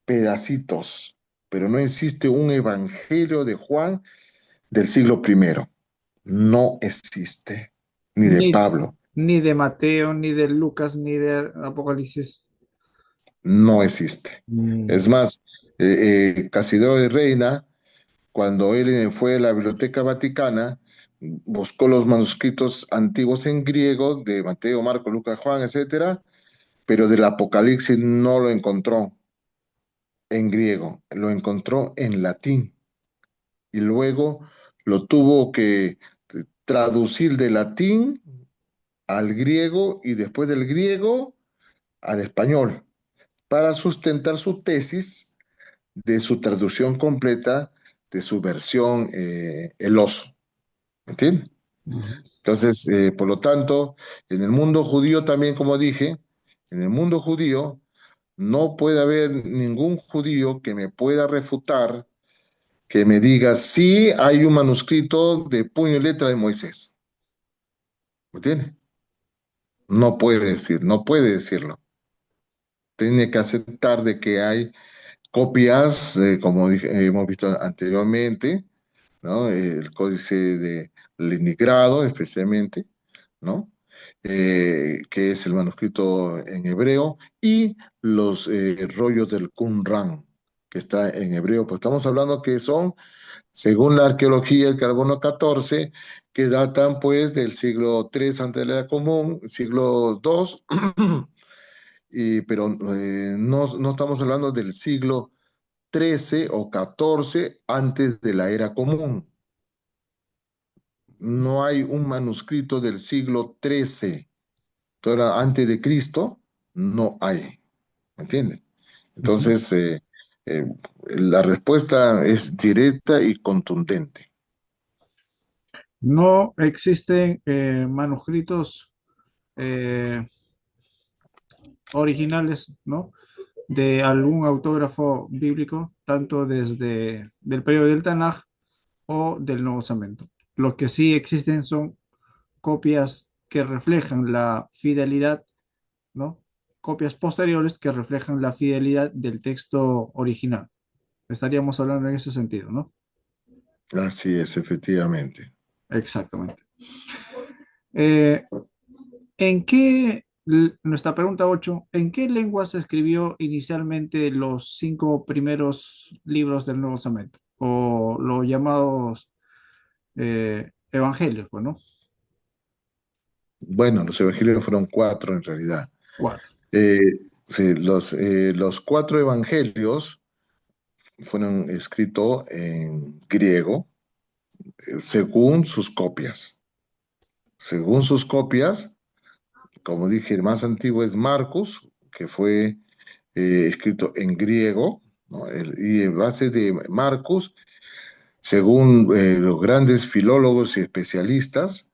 pedacitos, pero no existe un Evangelio de Juan del siglo primero. No existe, ni de Ni, Pablo, ni de Mateo, ni de Lucas, ni de Apocalipsis. no existe. Mm, Es más, Casidoro de Reina, cuando él fue a la Biblioteca Vaticana, buscó los manuscritos antiguos en griego de Mateo, Marco, Lucas, Juan, etcétera, pero del Apocalipsis no lo encontró en griego, lo encontró en latín y luego lo tuvo que traducir de latín al griego y después del griego al español para sustentar su tesis de su traducción completa de su versión El Oso. ¿Me entiendes? ujú. Entonces, por lo tanto, en el mundo judío también, como dije, en el mundo judío no puede haber ningún judío que me pueda refutar, que me diga, sí, hay un manuscrito de puño y letra de Moisés. ¿Me entiendes? No puede decir, no puede decirlo. Tiene que aceptar de que hay copias, como hemos visto anteriormente, ¿no? El códice de Leningrado, especialmente, ¿no? Que es el manuscrito en hebreo, y los rollos del Qumran, que está en hebreo. Pues estamos hablando que son, según la arqueología, el carbono 14, que datan pues del siglo III antes de la era común, siglo II, pero no estamos hablando del siglo XIII o XIV antes de la era común. No hay un manuscrito del siglo XIII, antes de Cristo, no hay, ¿me entiendes? Ujú. Entonces, eh, la respuesta es directa y contundente. No existen manuscritos eh, originales, ¿no? De algún autógrafo bíblico, tanto desde del periodo del Tanaj o del Nuevo Testamento. Lo que sí existen son copias que reflejan la fidelidad, ¿no? Copias posteriores que reflejan la fidelidad del texto original. Estaríamos hablando en ese sentido, ¿no? Así es, efectivamente. Exactamente. Eh, ¿En qué, nuestra pregunta 8, ¿en qué lengua se escribió inicialmente los 5 primeros libros del Nuevo Testamento? O los llamados evangelios, bueno, Bueno, los evangelios fueron cuatro en realidad. 4. Eh, sí, los cuatro evangelios fueron escritos en griego, según sus copias. Según sus copias, como dije, el más antiguo es Marcos, que fue escrito en griego, ¿no? Y en base de Marcos, según los grandes filólogos y especialistas,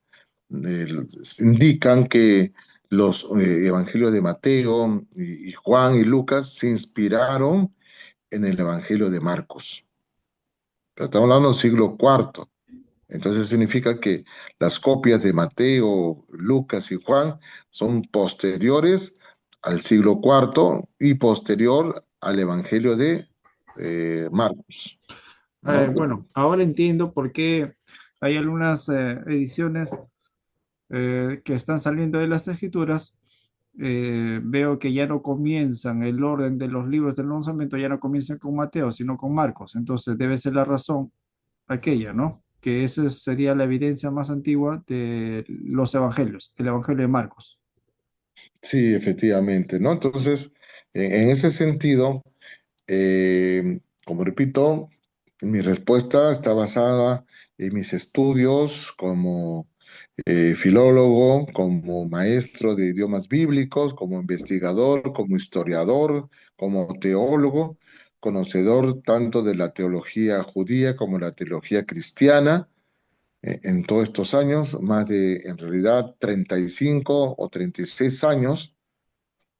eh, indican que los evangelios de Mateo y Juan y Lucas se inspiraron en el evangelio de Marcos. Pero estamos hablando del siglo cuarto. Entonces significa que las copias de Mateo, Lucas y Juan son posteriores al siglo cuarto y posterior al evangelio de Marcos, ¿no? Bueno, ahora entiendo por qué hay algunas ediciones que están saliendo de las escrituras. Veo que ya no comienzan el orden de los libros del Nuevo Testamento, ya no comienzan con Mateo, sino con Marcos. Entonces debe ser la razón aquella, ¿no? Que esa sería la evidencia más antigua de los evangelios, el evangelio de Marcos. Sí, efectivamente, ¿no? Entonces, en ese sentido, como repito, mi respuesta está basada en mis estudios como filólogo, como maestro de idiomas bíblicos, como investigador, como historiador, como teólogo, conocedor tanto de la teología judía como la teología cristiana. En todos estos años, más de en realidad 35 o 36 años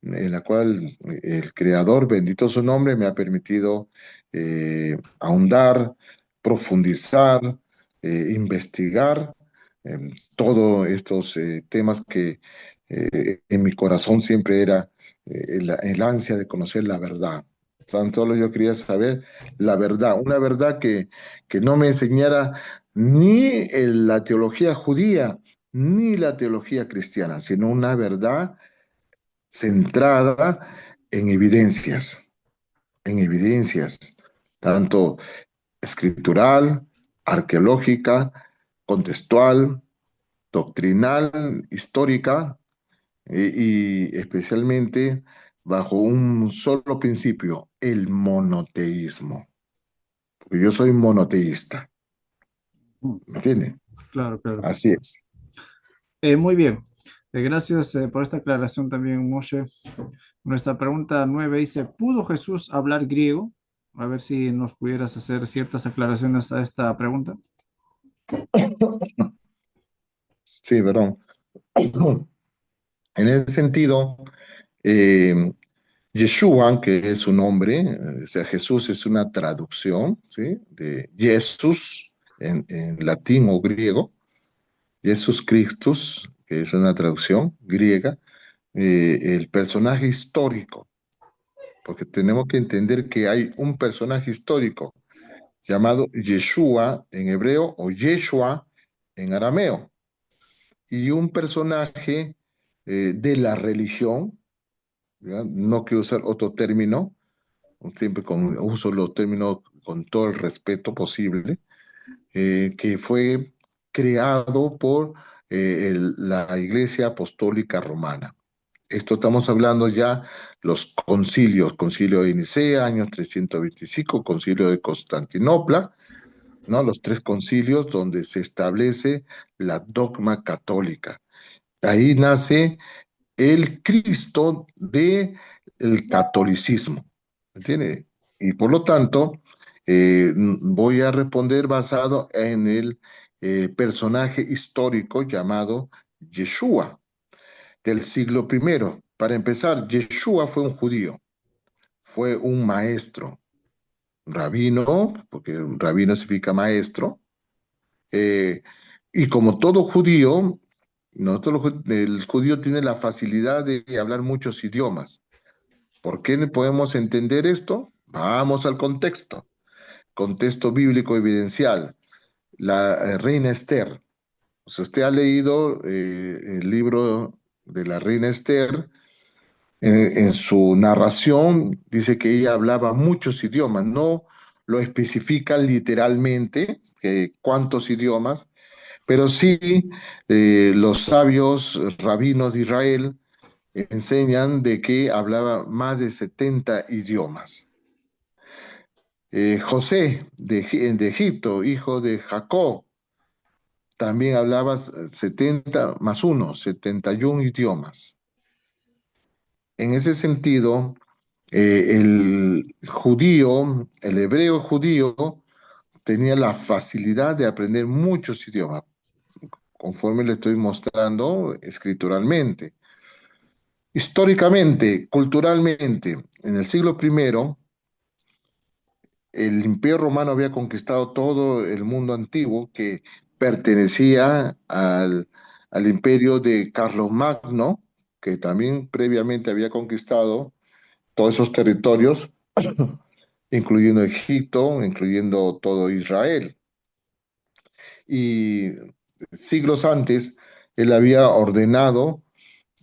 en la cual el Creador, bendito su nombre, me ha permitido ahondar, profundizar, investigar todos estos temas que en mi corazón siempre era el ansia de conocer la verdad. Tan solo yo quería saber la verdad, una verdad que no me enseñara ni la teología judía ni la teología cristiana, sino una verdad centrada en evidencias, tanto escritural, arqueológica, contextual, doctrinal, histórica, y especialmente bajo un solo principio, el monoteísmo. Porque yo soy monoteísta, Mm, ¿me entienden? claro, claro. Así es. Muy bien. Gracias por esta aclaración también, Moshe. Nuestra pregunta 9 dice, ¿pudo Jesús hablar griego? A ver si nos pudieras hacer ciertas aclaraciones a esta pregunta. Sí, perdón. En ese sentido, eh, Yeshua, que es su nombre, o sea, Jesús es una traducción, ¿sí? De Jesús en latín o griego, Jesús Christus, que es una traducción griega, el personaje histórico, porque tenemos que entender que hay un personaje histórico llamado Yeshua en hebreo o Yeshua en arameo, y un personaje de la religión, ¿ya? No quiero usar otro término, siempre uso los términos con todo el respeto posible, que fue creado por la Iglesia Apostólica Romana. Esto estamos hablando ya los concilios, concilio de Nicea, años 325, concilio de Constantinopla, ¿no? Los tres concilios donde se establece la dogma católica. Ahí nace el Cristo del catolicismo, ¿entiende? Y por lo tanto, voy a responder basado en el personaje histórico llamado Yeshua del siglo primero. Para empezar, Yeshua fue un judío, fue un maestro, rabino, porque rabino significa maestro, eh, y como todo judío, el judío tiene la facilidad de hablar muchos idiomas. ¿Por qué no podemos entender esto? Vamos al contexto, contexto bíblico evidencial. La reina Esther. O sea, usted ha leído el libro de la reina Esther. En su narración dice que ella hablaba muchos idiomas. No lo especifica literalmente cuántos idiomas, pero sí los sabios rabinos de Israel enseñan de que hablaba más de 70 idiomas. José de Egipto, hijo de Jacob, también hablaba 70 más uno, 71 idiomas. En ese sentido, el judío, el hebreo judío, tenía la facilidad de aprender muchos idiomas, conforme le estoy mostrando escrituralmente. Históricamente, culturalmente, en el siglo primero, el Imperio Romano había conquistado todo el mundo antiguo que pertenecía al imperio de Carlomagno, que también previamente había conquistado todos esos territorios, incluyendo Egipto, incluyendo todo Israel. Y siglos antes, él había ordenado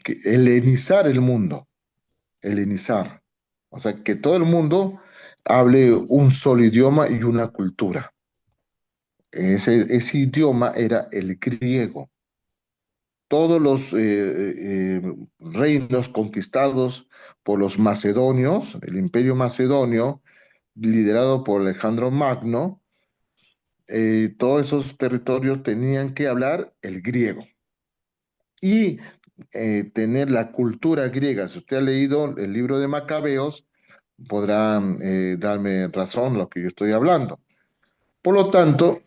que helenizar el mundo, helenizar. O sea, que todo el mundo hable un solo idioma y una cultura. Ese idioma era el griego. Todos los reinos conquistados por los macedonios, el imperio macedonio, liderado por Alejandro Magno, todos esos territorios tenían que hablar el griego y tener la cultura griega. Si usted ha leído el libro de Macabeos, podrá darme razón lo que yo estoy hablando. Por lo tanto,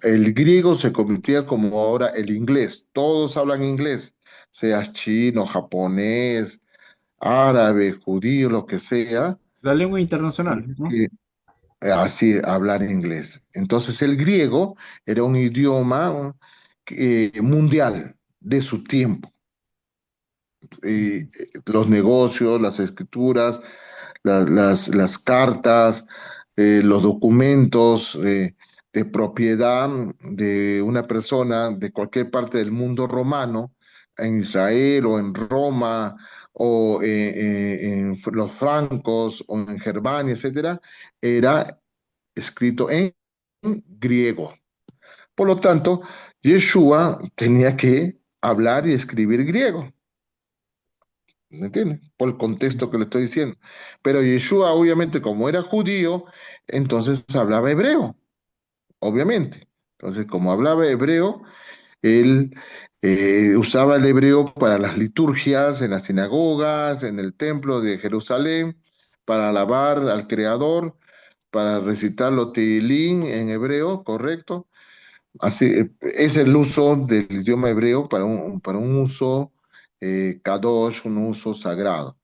el griego se convertía como ahora el inglés. Todos hablan inglés, seas chino, japonés, árabe, judío, lo que sea. La lengua internacional, Tienes ¿no? que así hablar inglés. Entonces el griego era un idioma mundial de su tiempo. Los negocios, las escrituras, las cartas, los documentos de propiedad de una persona de cualquier parte del mundo romano, en Israel o en Roma o en los francos o en Germania, etcétera, era escrito en griego. Por lo tanto, Yeshua tenía que hablar y escribir griego. ¿Me entiendes? Por el contexto que le estoy diciendo. Pero Yeshua, obviamente, como era judío, entonces hablaba hebreo, obviamente. Entonces, como hablaba hebreo, él usaba el hebreo para las liturgias, en las sinagogas, en el templo de Jerusalén, para alabar al Creador, para recitar los Tehillim en hebreo, ¿correcto? Así, es el uso del idioma hebreo para un uso kadosh, un uso sagrado.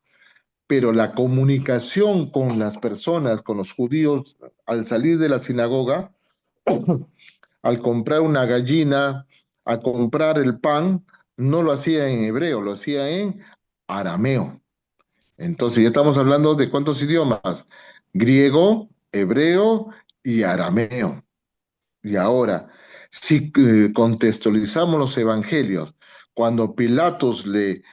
Pero la comunicación con las personas, con los judíos, al salir de la sinagoga, al comprar una gallina, a comprar el pan, no lo hacía en hebreo, lo hacía en arameo. Entonces ya estamos hablando de cuántos idiomas: griego, hebreo y arameo. Y ahora, si contextualizamos los evangelios, cuando Pilatos le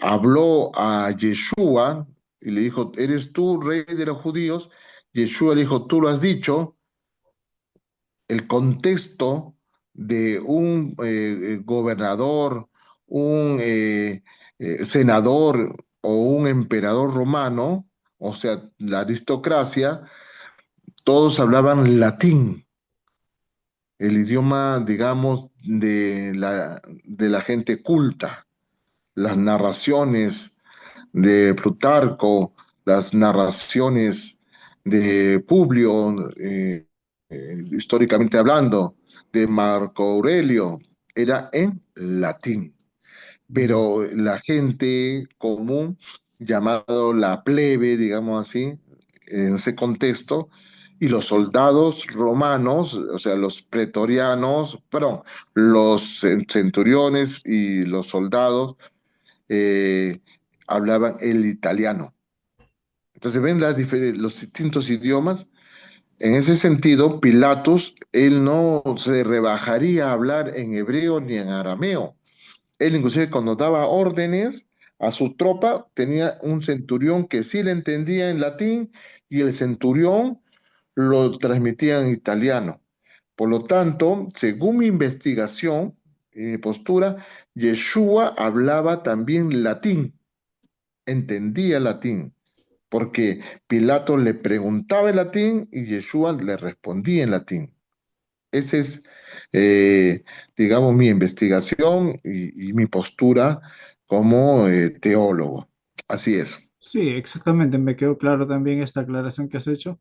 habló a Yeshua y le dijo, ¿eres tú rey de los judíos? Yeshua le dijo, tú lo has dicho. El contexto de un gobernador, un senador o un emperador romano, o sea, la aristocracia, todos hablaban latín, el idioma, digamos, de la gente culta. Las narraciones de Plutarco, las narraciones de Publio, históricamente hablando, de Marco Aurelio, era en latín. Ya. Pero la gente común, llamado la plebe, digamos así, en ese contexto, y los soldados romanos, o sea, los pretorianos, perdón, los centuriones y los soldados eh, hablaban el italiano. Entonces, ven los distintos idiomas. En ese sentido, Pilatos, él no se rebajaría a hablar en hebreo ni en arameo. Él inclusive cuando daba órdenes a su tropa, tenía un centurión que sí le entendía en latín y el centurión lo transmitía en italiano. Por lo tanto, según mi investigación y mi postura, Yeshua hablaba también latín, entendía latín, porque Pilato le preguntaba en latín y Yeshua le respondía en latín. Esa es, eh, digamos, mi investigación y mi postura como teólogo. Así es. Sí, exactamente. Me quedó claro también esta aclaración que has hecho,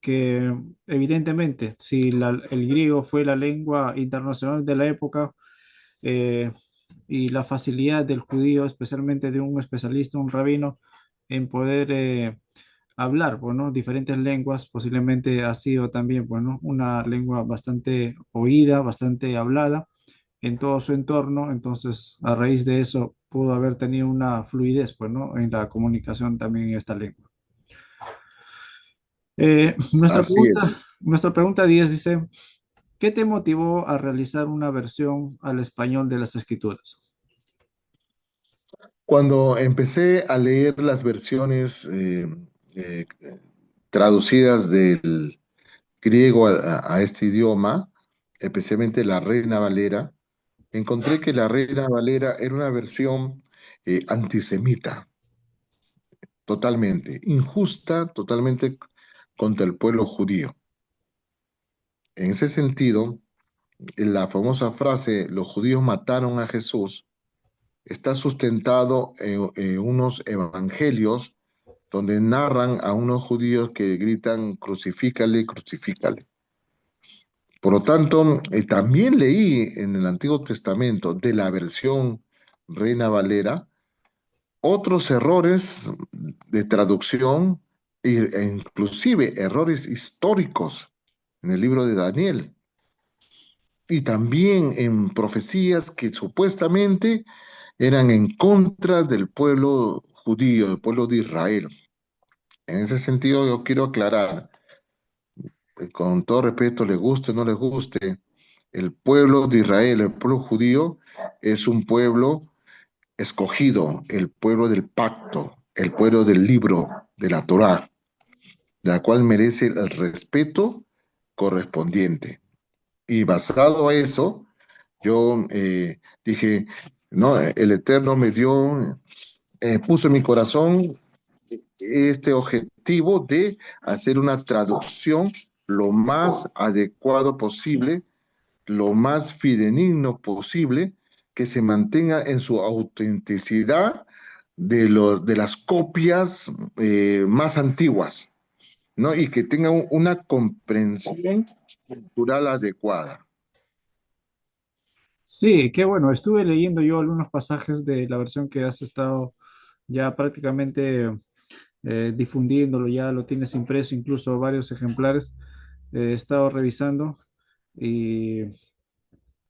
que evidentemente, si el griego fue la lengua internacional de la época, y la facilidad del judío, especialmente de un especialista, un rabino, en poder hablar, bueno, diferentes lenguas, posiblemente ha sido también, bueno, una lengua bastante oída, bastante hablada en todo su entorno, entonces a raíz de eso pudo haber tenido una fluidez, pues, ¿no? En la comunicación también en esta lengua. Así es. Nuestra pregunta 10 dice, ¿qué te motivó a realizar una versión al español de las escrituras? Cuando empecé a leer las versiones eh, traducidas del griego a este idioma, especialmente la Reina Valera, encontré que la Reina Valera era una versión antisemita, totalmente, injusta, totalmente contra el pueblo judío. En ese sentido, la famosa frase, los judíos mataron a Jesús, está sustentado en unos evangelios donde narran a unos judíos que gritan, crucifícale, crucifícale. Por lo tanto, también leí en el Antiguo Testamento de la versión Reina Valera otros errores de traducción e inclusive errores históricos en el libro de Daniel y también en profecías que supuestamente eran en contra del pueblo judío, del pueblo de Israel. En ese sentido, yo quiero aclarar, con todo respeto, le guste o no le guste, el pueblo de Israel, el pueblo judío, es un pueblo escogido, el pueblo del pacto, el pueblo del libro de la Torá, de la cual merece el respeto correspondiente. Y basado a eso, yo dije, no, el Eterno me dio, puso en mi corazón este objetivo de hacer una traducción lo más adecuado posible, lo más fidedigno posible, que se mantenga en su autenticidad de las copias más antiguas, ¿no? Y que tenga una comprensión cultural adecuada. Sí, qué bueno. Estuve leyendo yo algunos pasajes de la versión que has estado ya prácticamente difundiéndolo, ya lo tienes impreso, incluso varios ejemplares. He estado revisando y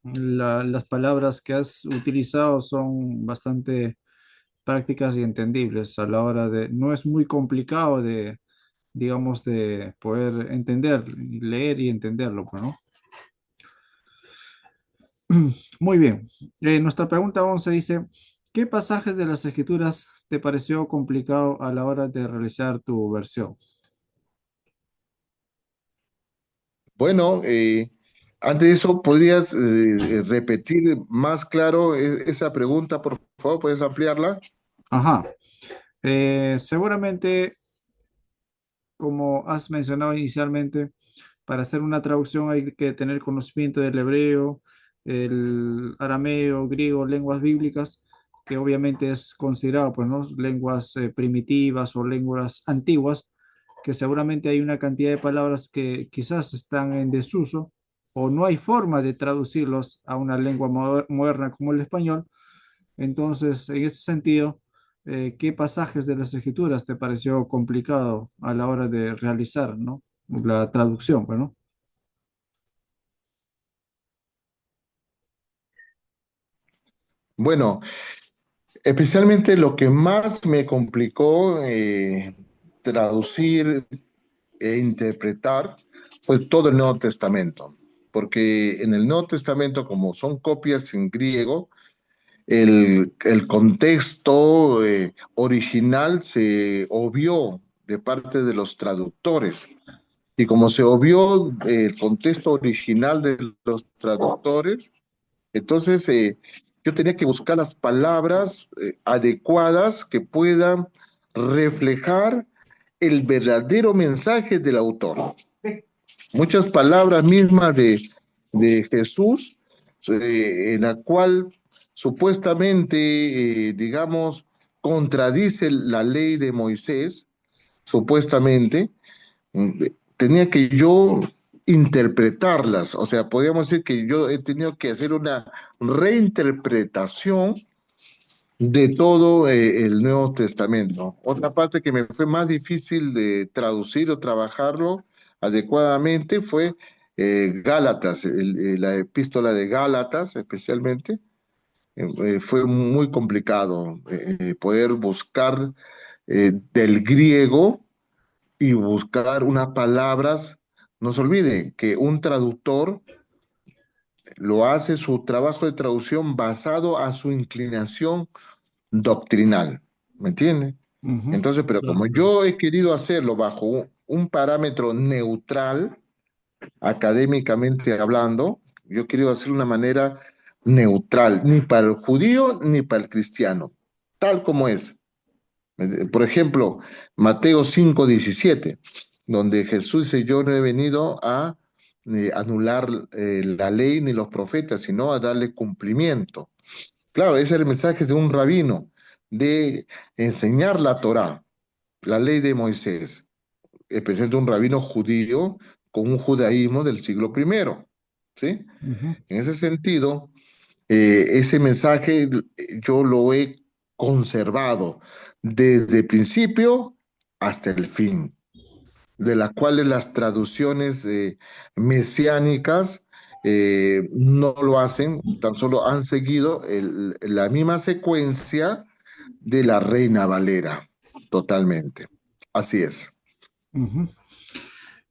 las palabras que has utilizado son bastante prácticas y entendibles a la hora de, no es muy complicado de, digamos, de poder entender, leer y entenderlo, pues, ¿no? Muy bien. Nuestra pregunta 11 dice, ¿qué pasajes de las escrituras te pareció complicado a la hora de realizar tu versión? Bueno, antes de eso, ¿podrías repetir más claro esa pregunta, por favor? ¿Puedes ampliarla? Ajá. Seguramente, como has mencionado inicialmente, para hacer una traducción hay que tener conocimiento del hebreo, el arameo, griego, lenguas bíblicas, que obviamente es considerado, pues, ¿no? Lenguas primitivas o lenguas antiguas, que seguramente hay una cantidad de palabras que quizás están en desuso o no hay forma de traducirlos a una lengua moderna como el español. Entonces, en ese sentido, ¿qué pasajes de las escrituras te pareció complicado a la hora de realizar, ¿no? La traducción, pues, ¿no? Bueno, especialmente lo que más me complicó traducir e interpretar fue todo el Nuevo Testamento, porque en el Nuevo Testamento, como son copias en griego, el contexto original se obvió de parte de los traductores. Y como se obvió el contexto original de los traductores, entonces yo tenía que buscar las palabras adecuadas que puedan reflejar el verdadero mensaje del autor. Muchas palabras mismas de Jesús, en la cual supuestamente, digamos, contradice la ley de Moisés, supuestamente, tenía que yo interpretarlas. O sea, podríamos decir que yo he tenido que hacer una reinterpretación de todo el Nuevo Testamento. Otra parte que me fue más difícil de traducir o trabajarlo adecuadamente fue Gálatas, la epístola de Gálatas especialmente. Fue muy complicado poder buscar del griego y buscar unas palabras. No se olvide que un traductor lo hace su trabajo de traducción basado a su inclinación doctrinal, ¿me entiende? Ujú, Entonces, pero como claro. yo he querido hacerlo bajo un parámetro neutral, académicamente hablando, yo he querido hacerlo de una manera neutral, ni para el judío ni para el cristiano, tal como es. Por ejemplo, Mateo 5:17, donde Jesús dice, yo no he venido a anular la ley ni los profetas, sino a darle cumplimiento. Claro, ese es el mensaje de un rabino, de enseñar la Torá, la ley de Moisés. Presenta un rabino judío con un judaísmo del siglo primero, ¿sí? Ujú, En ese sentido, ese mensaje yo lo he conservado desde el principio hasta el fin, de las cuales las traducciones mesiánicas no lo hacen, tan solo han seguido la misma secuencia de la Reina Valera, totalmente. Así es. ujú.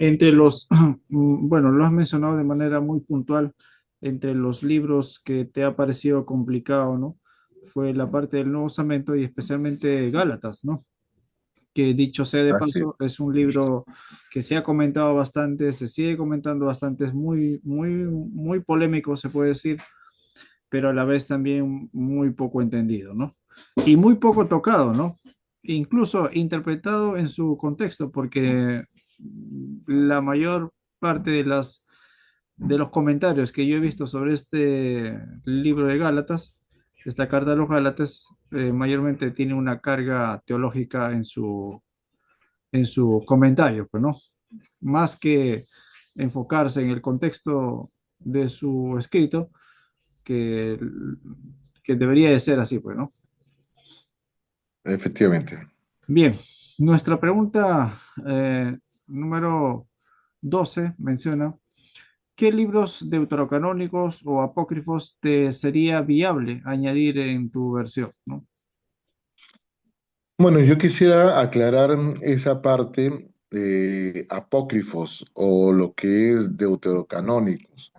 Entre los, bueno, lo has mencionado de manera muy puntual, entre los libros que te ha parecido complicado, ¿no? Fue la parte del Nuevo Testamento y especialmente Gálatas, ¿no? Que dicho sea de Así es. paso, es un libro que se ha comentado bastante, se sigue comentando bastante, es muy polémico, se puede decir, pero a la vez también muy poco entendido, ¿no? Y muy poco tocado, ¿no? Incluso interpretado en su contexto, porque la mayor parte de los comentarios que yo he visto sobre este libro de Gálatas, esta carta de los Gálatas, mayormente tiene una carga teológica en su comentario, pues, ¿no? Más que enfocarse en el contexto de su escrito, que, que debería de ser así, pues, ¿no? Efectivamente. Bien, nuestra pregunta número 12 menciona, ¿qué libros deuterocanónicos o apócrifos te sería viable añadir en tu versión, ¿no? Bueno, yo quisiera aclarar esa parte de apócrifos o lo que es deuterocanónicos.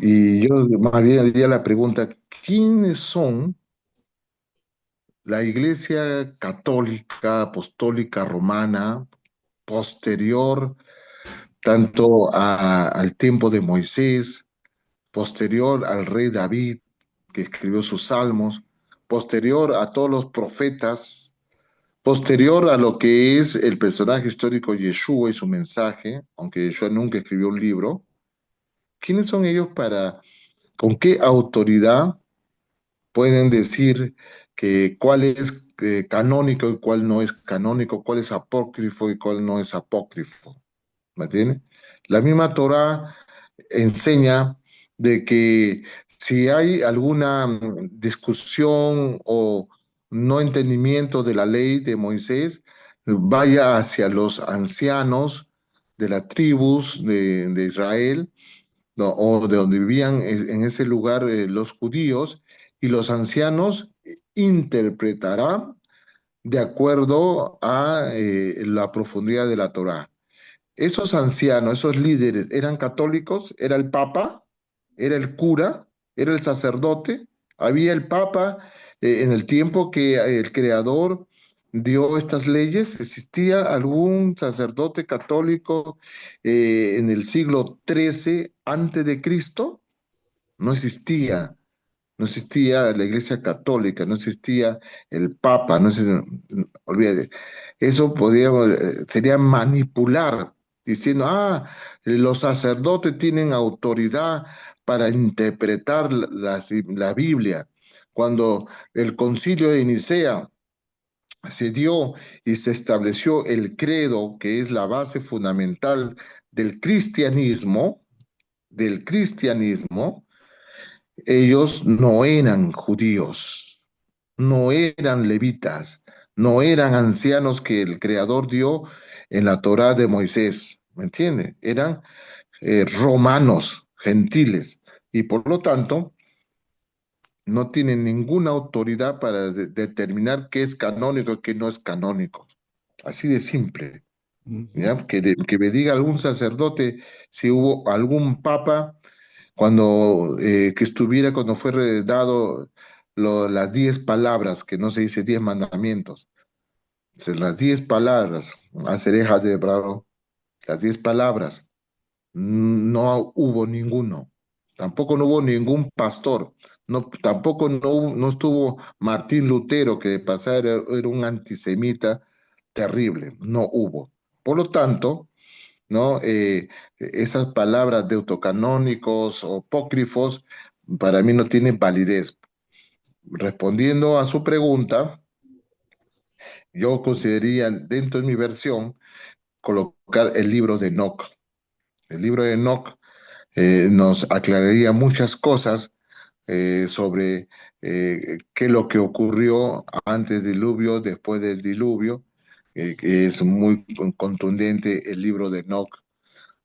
Y yo más bien haría la pregunta, ¿quiénes son la Iglesia católica, apostólica, romana, posterior tanto al tiempo de Moisés, posterior al rey David, que escribió sus salmos, posterior a todos los profetas, posterior a lo que es el personaje histórico Yeshua y su mensaje, aunque Yeshua nunca escribió un libro? ¿Quiénes son ellos para, con qué autoridad pueden decir que cuál es canónico y cuál no es canónico, cuál es apócrifo y cuál no es apócrifo? ¿Me entiendes? La misma Torá enseña de que si hay alguna discusión o no entendimiento de la ley de Moisés, vaya hacia los ancianos de las tribus de Israel, ¿no? O de donde vivían en ese lugar los judíos, y los ancianos interpretarán de acuerdo a la profundidad de la Torá. Esos ancianos, esos líderes, ¿eran católicos? ¿Era el papa? ¿Era el cura? ¿Era el sacerdote? ¿Había el papa en el tiempo que el creador dio estas leyes? ¿Existía algún sacerdote católico en el siglo XIII antes de Cristo? No existía. No existía la Iglesia Católica, no existía el Papa, no existía, olvídate. Eso podríamos, sería manipular, diciendo, los sacerdotes tienen autoridad para interpretar la Biblia. Cuando el concilio de Nicea se dio y se estableció el credo, que es la base fundamental del cristianismo, ellos no eran judíos, no eran levitas, no eran ancianos que el Creador dio en la Torá de Moisés, ¿me entiende? Eran romanos, gentiles, y por lo tanto no tienen ninguna autoridad para determinar qué es canónico y qué no es canónico. Así de simple. Ujú. ¿Ya? Que me diga algún sacerdote si hubo algún papa que estuviera cuando fue dado las 10 palabras, que no se dice 10 mandamientos, las 10 palabras, Acereja de Bravo, las 10 palabras, no hubo ninguno, tampoco no hubo ningún pastor, no, tampoco no estuvo Martín Lutero, que de pasar era un antisemita terrible, no hubo. Por lo tanto, ¿no? Esas palabras deutocanónicos o apócrifos para mí no tienen validez. Respondiendo a su pregunta, yo consideraría dentro de mi versión colocar el libro de Enoch. El libro de Enoch nos aclararía muchas cosas sobre qué es lo que ocurrió antes del diluvio, después del diluvio, que es muy contundente el libro de Enoch.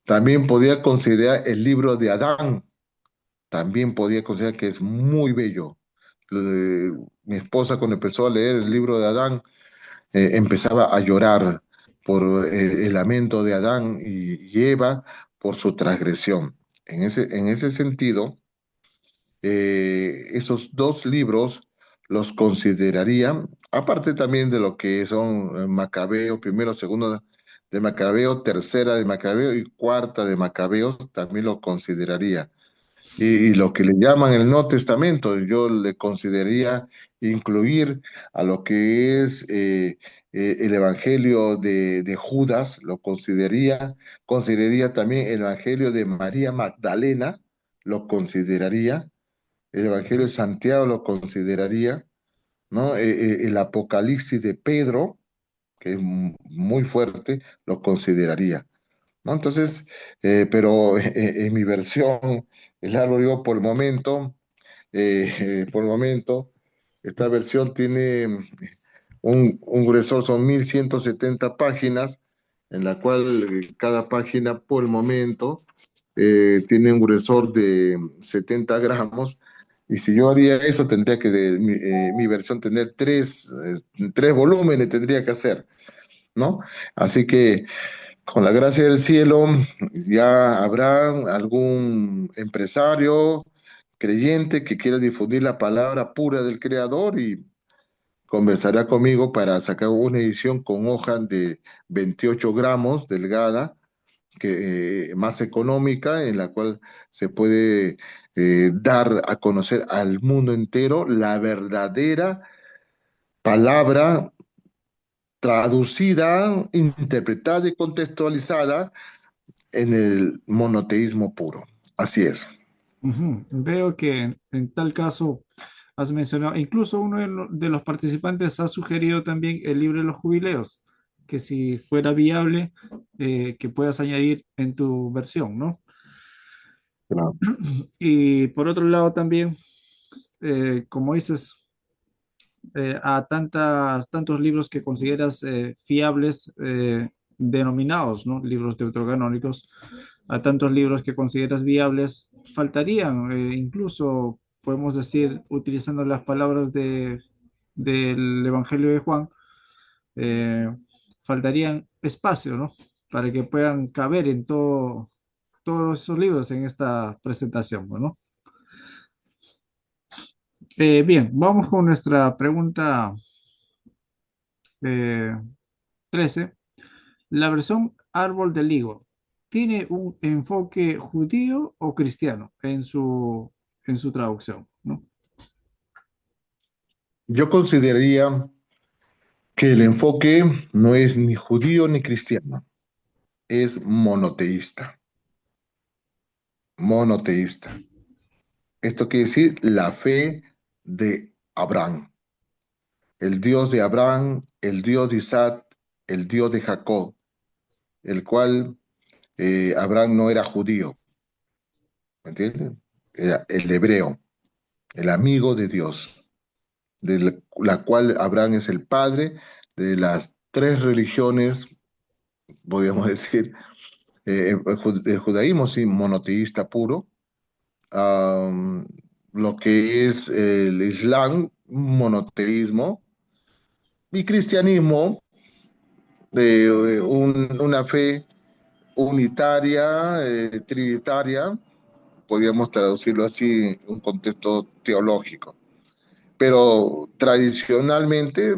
También podría considerar el libro de Adán, también podría considerar que es muy bello. Mi esposa cuando empezó a leer el libro de Adán, empezaba a llorar por el lamento de Adán y Eva por su transgresión. En ese sentido, esos dos libros los consideraría, aparte también de lo que son Macabeo, primero, segundo de Macabeo, tercera de Macabeo y cuarta de Macabeos, también lo consideraría. Y lo que le llaman el Nuevo Testamento, yo le consideraría incluir a lo que es el Evangelio de Judas, lo consideraría también el Evangelio de María Magdalena, lo consideraría, el Evangelio de Santiago lo consideraría, ¿no? El Apocalipsis de Pedro, que es muy fuerte, lo consideraría. ¿No? Entonces, pero en mi versión, el árbol yo por el momento, esta versión tiene un gruesor, son 1170 páginas, en la cual cada página por el momento tiene un gruesor de 70 gramos. Y si yo haría eso, tendría que mi versión tener tres volúmenes, tendría que hacer, ¿no? Así que con la gracia del cielo, ya habrá algún empresario creyente que quiera difundir la palabra pura del Creador y conversará conmigo para sacar una edición con hoja de 28 gramos delgada, más económica, en la cual se puede dar a conocer al mundo entero la verdadera palabra traducida, interpretada y contextualizada en el monoteísmo puro. Así es. Ujú. Veo que en tal caso has mencionado, incluso uno de los participantes ha sugerido también el libro de los jubileos, que si fuera viable, que puedas añadir en tu versión, ¿no? Claro. Y por otro lado también, como dices, a tantos libros que consideras fiables, denominados, ¿no? Libros deuterocanónicos, a tantos libros que consideras viables, faltarían, incluso podemos decir, utilizando las palabras del Evangelio de Juan, eh, faltarían espacio, ¿no? Para que puedan caber en todos esos libros en esta presentación, ¿no? Bien, vamos con nuestra pregunta eh, 13. La versión árbol del higo, ¿tiene un enfoque judío o cristiano en su traducción? ¿No? Yo consideraría que el enfoque no es ni judío ni cristiano, es monoteísta. Monoteísta. Esto quiere decir la fe de Abraham. el Dios de Abraham, el Dios de Isaac, el Dios de Jacob, el cual Abraham no era judío, ¿me entiendes? Era el hebreo, el amigo de Dios, de la cual Abraham es el padre de las tres religiones, podríamos decir, el judaísmo, sí, monoteísta puro, um, lo que es el Islam, monoteísmo, y cristianismo, una fe unitaria, trinitaria, podríamos traducirlo así en un contexto teológico. Pero tradicionalmente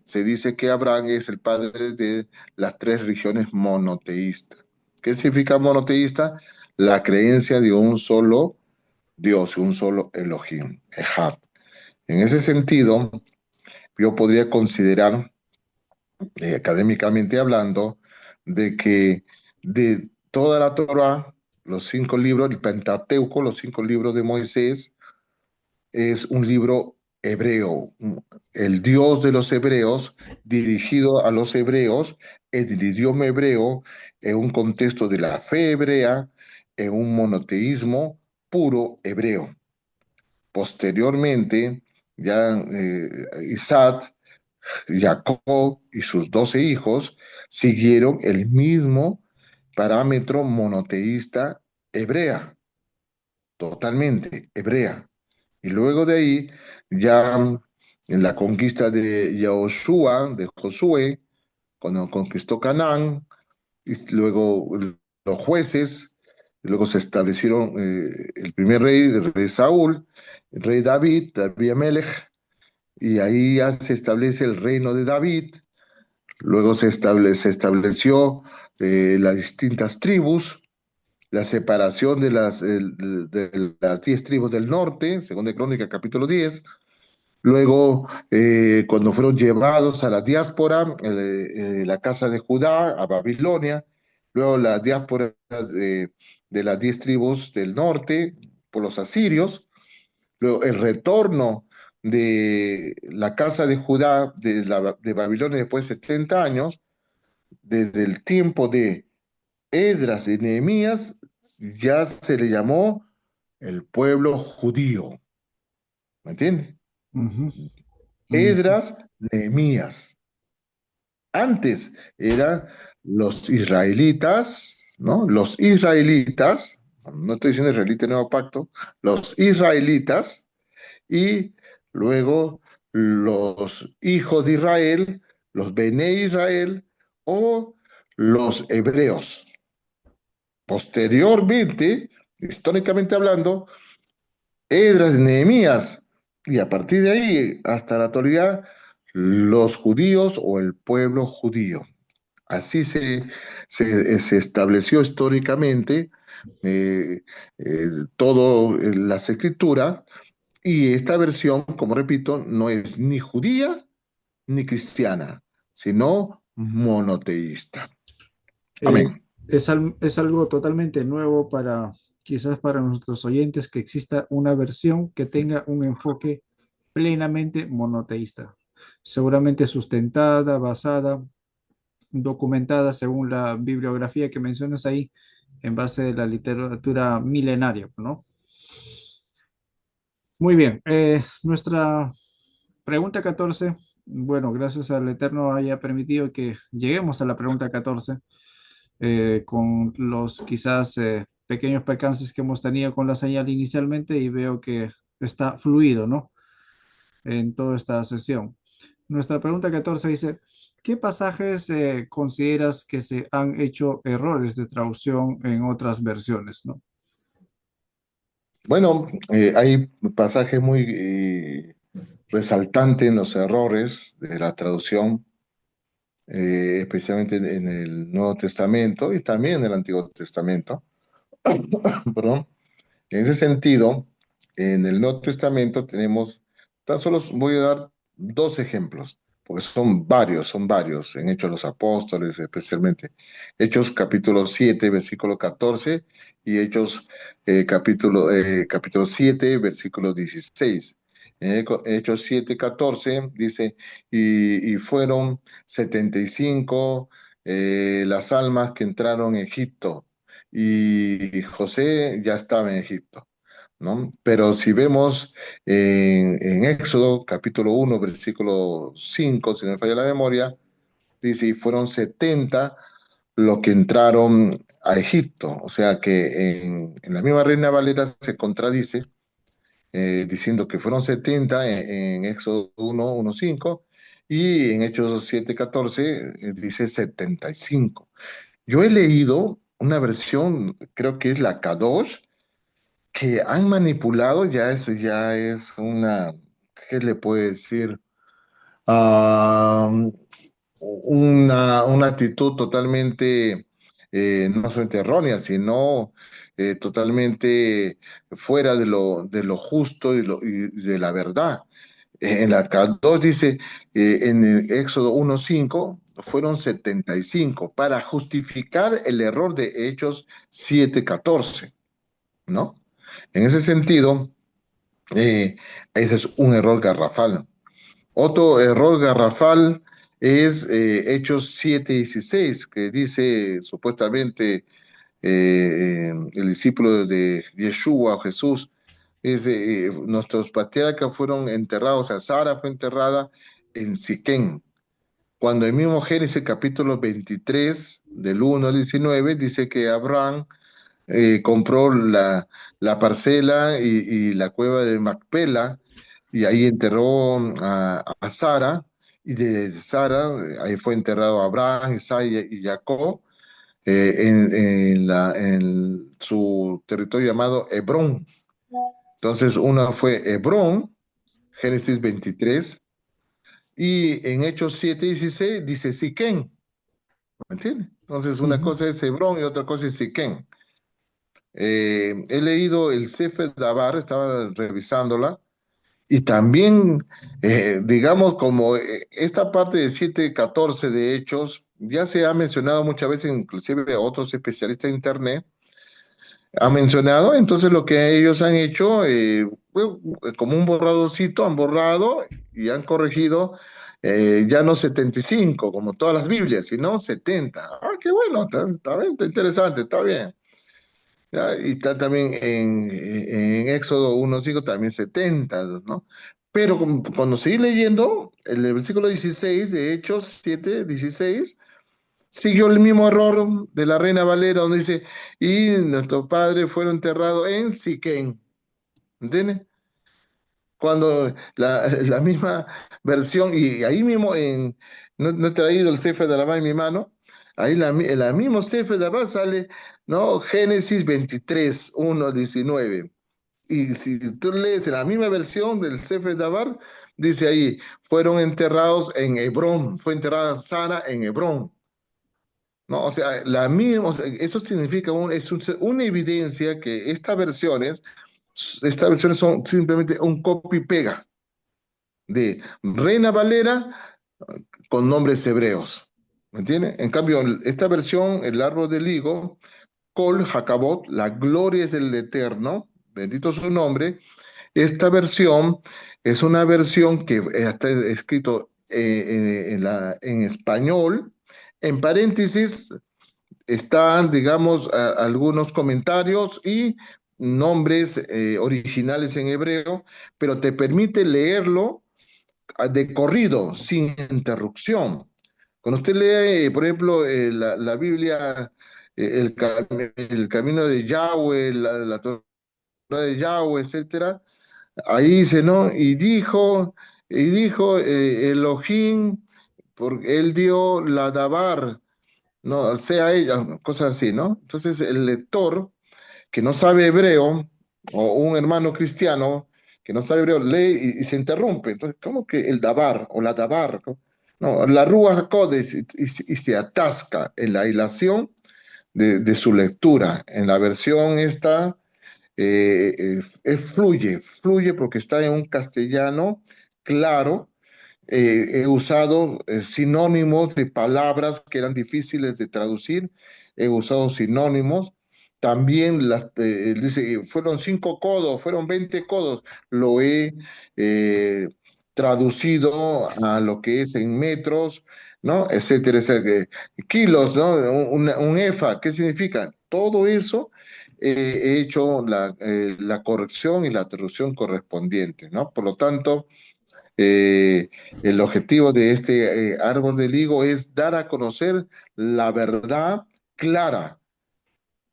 se dice que Abraham es el padre de las tres religiones monoteístas. ¿Qué significa monoteísta? La creencia de un solo Dios, un solo Elohim, Ejad. En ese sentido, yo podría considerar, académicamente hablando, de que de toda la Torah, los cinco libros, el Pentateuco, los cinco libros de Moisés, es un libro hebreo, el Dios de los hebreos, dirigido a los hebreos, en el idioma hebreo, en un contexto de la fe hebrea, en un monoteísmo puro hebreo. Posteriormente, ya Isaac, Jacob y sus 12 hijos siguieron el mismo parámetro monoteísta hebrea, totalmente hebrea. Y luego de ahí, ya en la conquista de Yahoshua, de Josué, cuando conquistó Canaán, y luego los jueces, y luego se establecieron el primer rey, el rey Saúl, el rey David, David Amelech, y ahí ya se establece el reino de David. Luego se estableció las distintas tribus, la separación de las 10 tribus del norte, según de Crónica, capítulo 10. Luego, cuando fueron llevados a la diáspora, la casa de Judá, a Babilonia, luego la diáspora de las 10 tribus del norte por los asirios, luego el retorno de la casa de Judá de Babilonia después de 70 años, desde el tiempo de Esdras y Nehemías, ya se le llamó el pueblo judío, ¿me entiendes? Ujú, ujú. Esdras, Nehemías. Antes eran los israelitas, ¿no? Los israelitas, no estoy diciendo israelita nuevo pacto, los israelitas y luego los hijos de Israel, los Bene Israel o los hebreos. Posteriormente, históricamente hablando, Esdras y Nehemías, y a partir de ahí hasta la actualidad, los judíos o el pueblo judío. Así se estableció históricamente eh, todo las escrituras, y esta versión, como repito, no es ni judía ni cristiana, sino monoteísta. Eh, Amén. es algo totalmente nuevo para, quizás para nuestros oyentes, que exista una versión que tenga un enfoque plenamente monoteísta, seguramente sustentada, basada, documentada según la bibliografía que mencionas ahí, en base de la literatura milenaria, ¿no? Muy bien, nuestra pregunta 14, bueno, gracias al Eterno haya permitido que lleguemos a la pregunta 14, con los quizás pequeños percances que hemos tenido con la señal inicialmente, y veo que está fluido, ¿no? En toda esta sesión. Nuestra pregunta 14 dice, ¿qué pasajes consideras que se han hecho errores de traducción en otras versiones, ¿no? Bueno, hay pasajes muy resaltantes en los errores de la traducción, especialmente en el Nuevo Testamento y también en el Antiguo Testamento. Perdón. En ese sentido, en el Nuevo Testamento tenemos, tan solo voy a dar dos ejemplos, porque son varios, en Hechos de los Apóstoles especialmente. Hechos capítulo 7 versículo 14 y Hechos capítulo 7, versículo 16. Hechos 7:14 dice, y fueron 75 las almas que entraron en Egipto, y José ya estaba en Egipto, ¿no? Pero si vemos en Éxodo capítulo 1 versículo 5 si no me falla la memoria, dice, y fueron 70 los que entraron a Egipto. O sea que en la misma Reina Valera se contradice, diciendo que fueron 70 en Éxodo 1:5 y en Hechos 7:14 dice 75. Yo he leído una versión, creo que es la Kadosh, que han manipulado, ya es una, ¿qué le puede decir? Ah, una actitud totalmente, no solamente errónea, sino totalmente fuera de lo justo y de la verdad. En la K2 dice, en el Éxodo 1:5, fueron 75 para justificar el error de Hechos 7:14, ¿no? En ese sentido, ese es un error garrafal. Otro error garrafal es Hechos 7:16, que dice supuestamente el discípulo de Yeshua, Jesús, dice, nuestros patriarcas fueron enterrados, o sea, Sara fue enterrada en Siquén, cuando el mismo Génesis capítulo 23, del 1 al 19, dice que Abraham compró la parcela y la cueva de Macpela, y ahí enterró a Sara, y de Sara ahí fue enterrado Abraham, Isaac y Jacob, en su territorio llamado Hebrón. Entonces, una fue Hebrón, Génesis 23, y en Hechos 7:16 dice Siquén, ¿me entiendes? Entonces, una Ujú. cosa es Hebrón y otra cosa es Siquén. He leído el Sefer Dabar, estaba revisándola, y también, digamos, como esta parte de 7:14 de Hechos, ya se ha mencionado muchas veces, inclusive a otros especialistas de Internet, han mencionado, entonces lo que ellos han hecho, bueno, como un borradorcito, han borrado y han corregido, ya no 75, como todas las Biblias, sino 70. Ah, qué bueno, está bien, está interesante, está bien. Ya, y está también en Éxodo 1:5 también 70, ¿no? Pero cuando seguí leyendo, el versículo 16 de Hechos 7:16 siguió el mismo error de la Reina Valera, donde dice, y nuestro padre fue enterrado en Siquén. ¿Entiendes? Cuando la misma versión, y ahí mismo, no he traído el Sefer de Alabá en mi mano, ahí en la misma Sefer de Alabá sale, ¿no? Génesis 23, 1 al 19. Y si tú lees la misma versión del Sefer Dabar, dice ahí, fueron enterrados en Hebrón, fue enterrada Sara en Hebrón. ¿No? O sea, o sea, eso significa una evidencia que estas versiones son simplemente un copy-pega de Reina Valera con nombres hebreos. ¿Me entiendes? En cambio, esta versión, el árbol del higo, Kol Hakabot, la gloria es del Eterno, bendito su nombre. Esta versión es una versión que está escrito en español. En paréntesis están, digamos, algunos comentarios y nombres originales en hebreo, pero te permite leerlo de corrido, sin interrupción. Cuando usted lee, por ejemplo, la Biblia, el camino de Yahweh, la Torah de Yahweh, etcétera, ahí dice, ¿no? Y dijo Elohim, porque él dio la Dabar, no, sea ella, cosas así, ¿no? Entonces el lector que no sabe hebreo, o un hermano cristiano que no sabe hebreo, lee y se interrumpe. Entonces, ¿cómo que el Dabar o la Dabar? No, la Ruach HaKodesh, y se atasca en la hilación de su lectura. En la versión esta fluye porque está en un castellano claro. He usado sinónimos de palabras que eran difíciles de traducir, he usado sinónimos, También dice, fueron 5 codos, fueron 20 codos. Lo he eh, traducido a lo que es en metros, ¿no? Etcétera, etcétera. Kilos, ¿no? Un EFA, ¿qué significa? Todo eso he hecho la corrección y la traducción correspondiente, ¿no? Por lo tanto, eh, el objetivo de este árbol del higo es dar a conocer la verdad clara,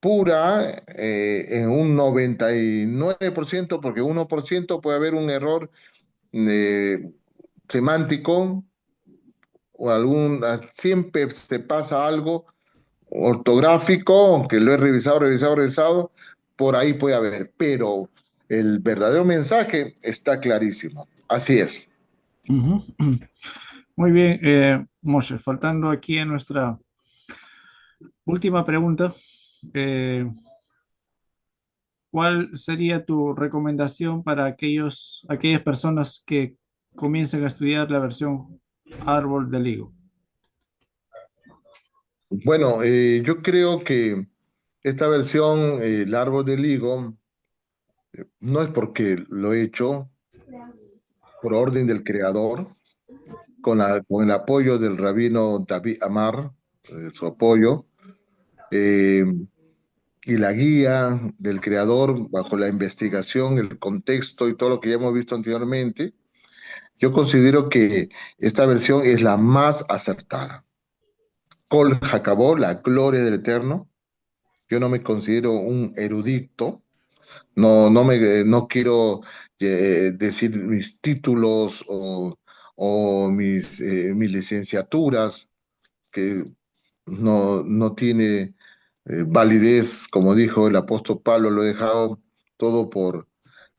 pura, en un 99%, porque 1% puede haber un error eh, semántico o siempre se pasa algo ortográfico, aunque lo he revisado, revisado, revisado, por ahí puede haber, pero el verdadero mensaje está clarísimo. Así es. Ujú. Muy bien, Moshe, faltando aquí en nuestra última pregunta, eh, ¿cuál sería tu recomendación para aquellas personas que comiencen a estudiar la versión árbol del higo? Bueno, yo creo que esta versión, el árbol del higo, no es porque lo he hecho por orden del creador, con el apoyo del rabino David Amar, su apoyo, eh, y la guía del creador bajo la investigación, el contexto y todo lo que ya hemos visto anteriormente. Yo considero que esta versión es la más acertada. Kol Hakabod, la gloria del Eterno. Yo no me considero un erudito. No quiero decir mis títulos o mis licenciaturas, que no tiene validez, como dijo el apóstol Pablo, lo he dejado todo por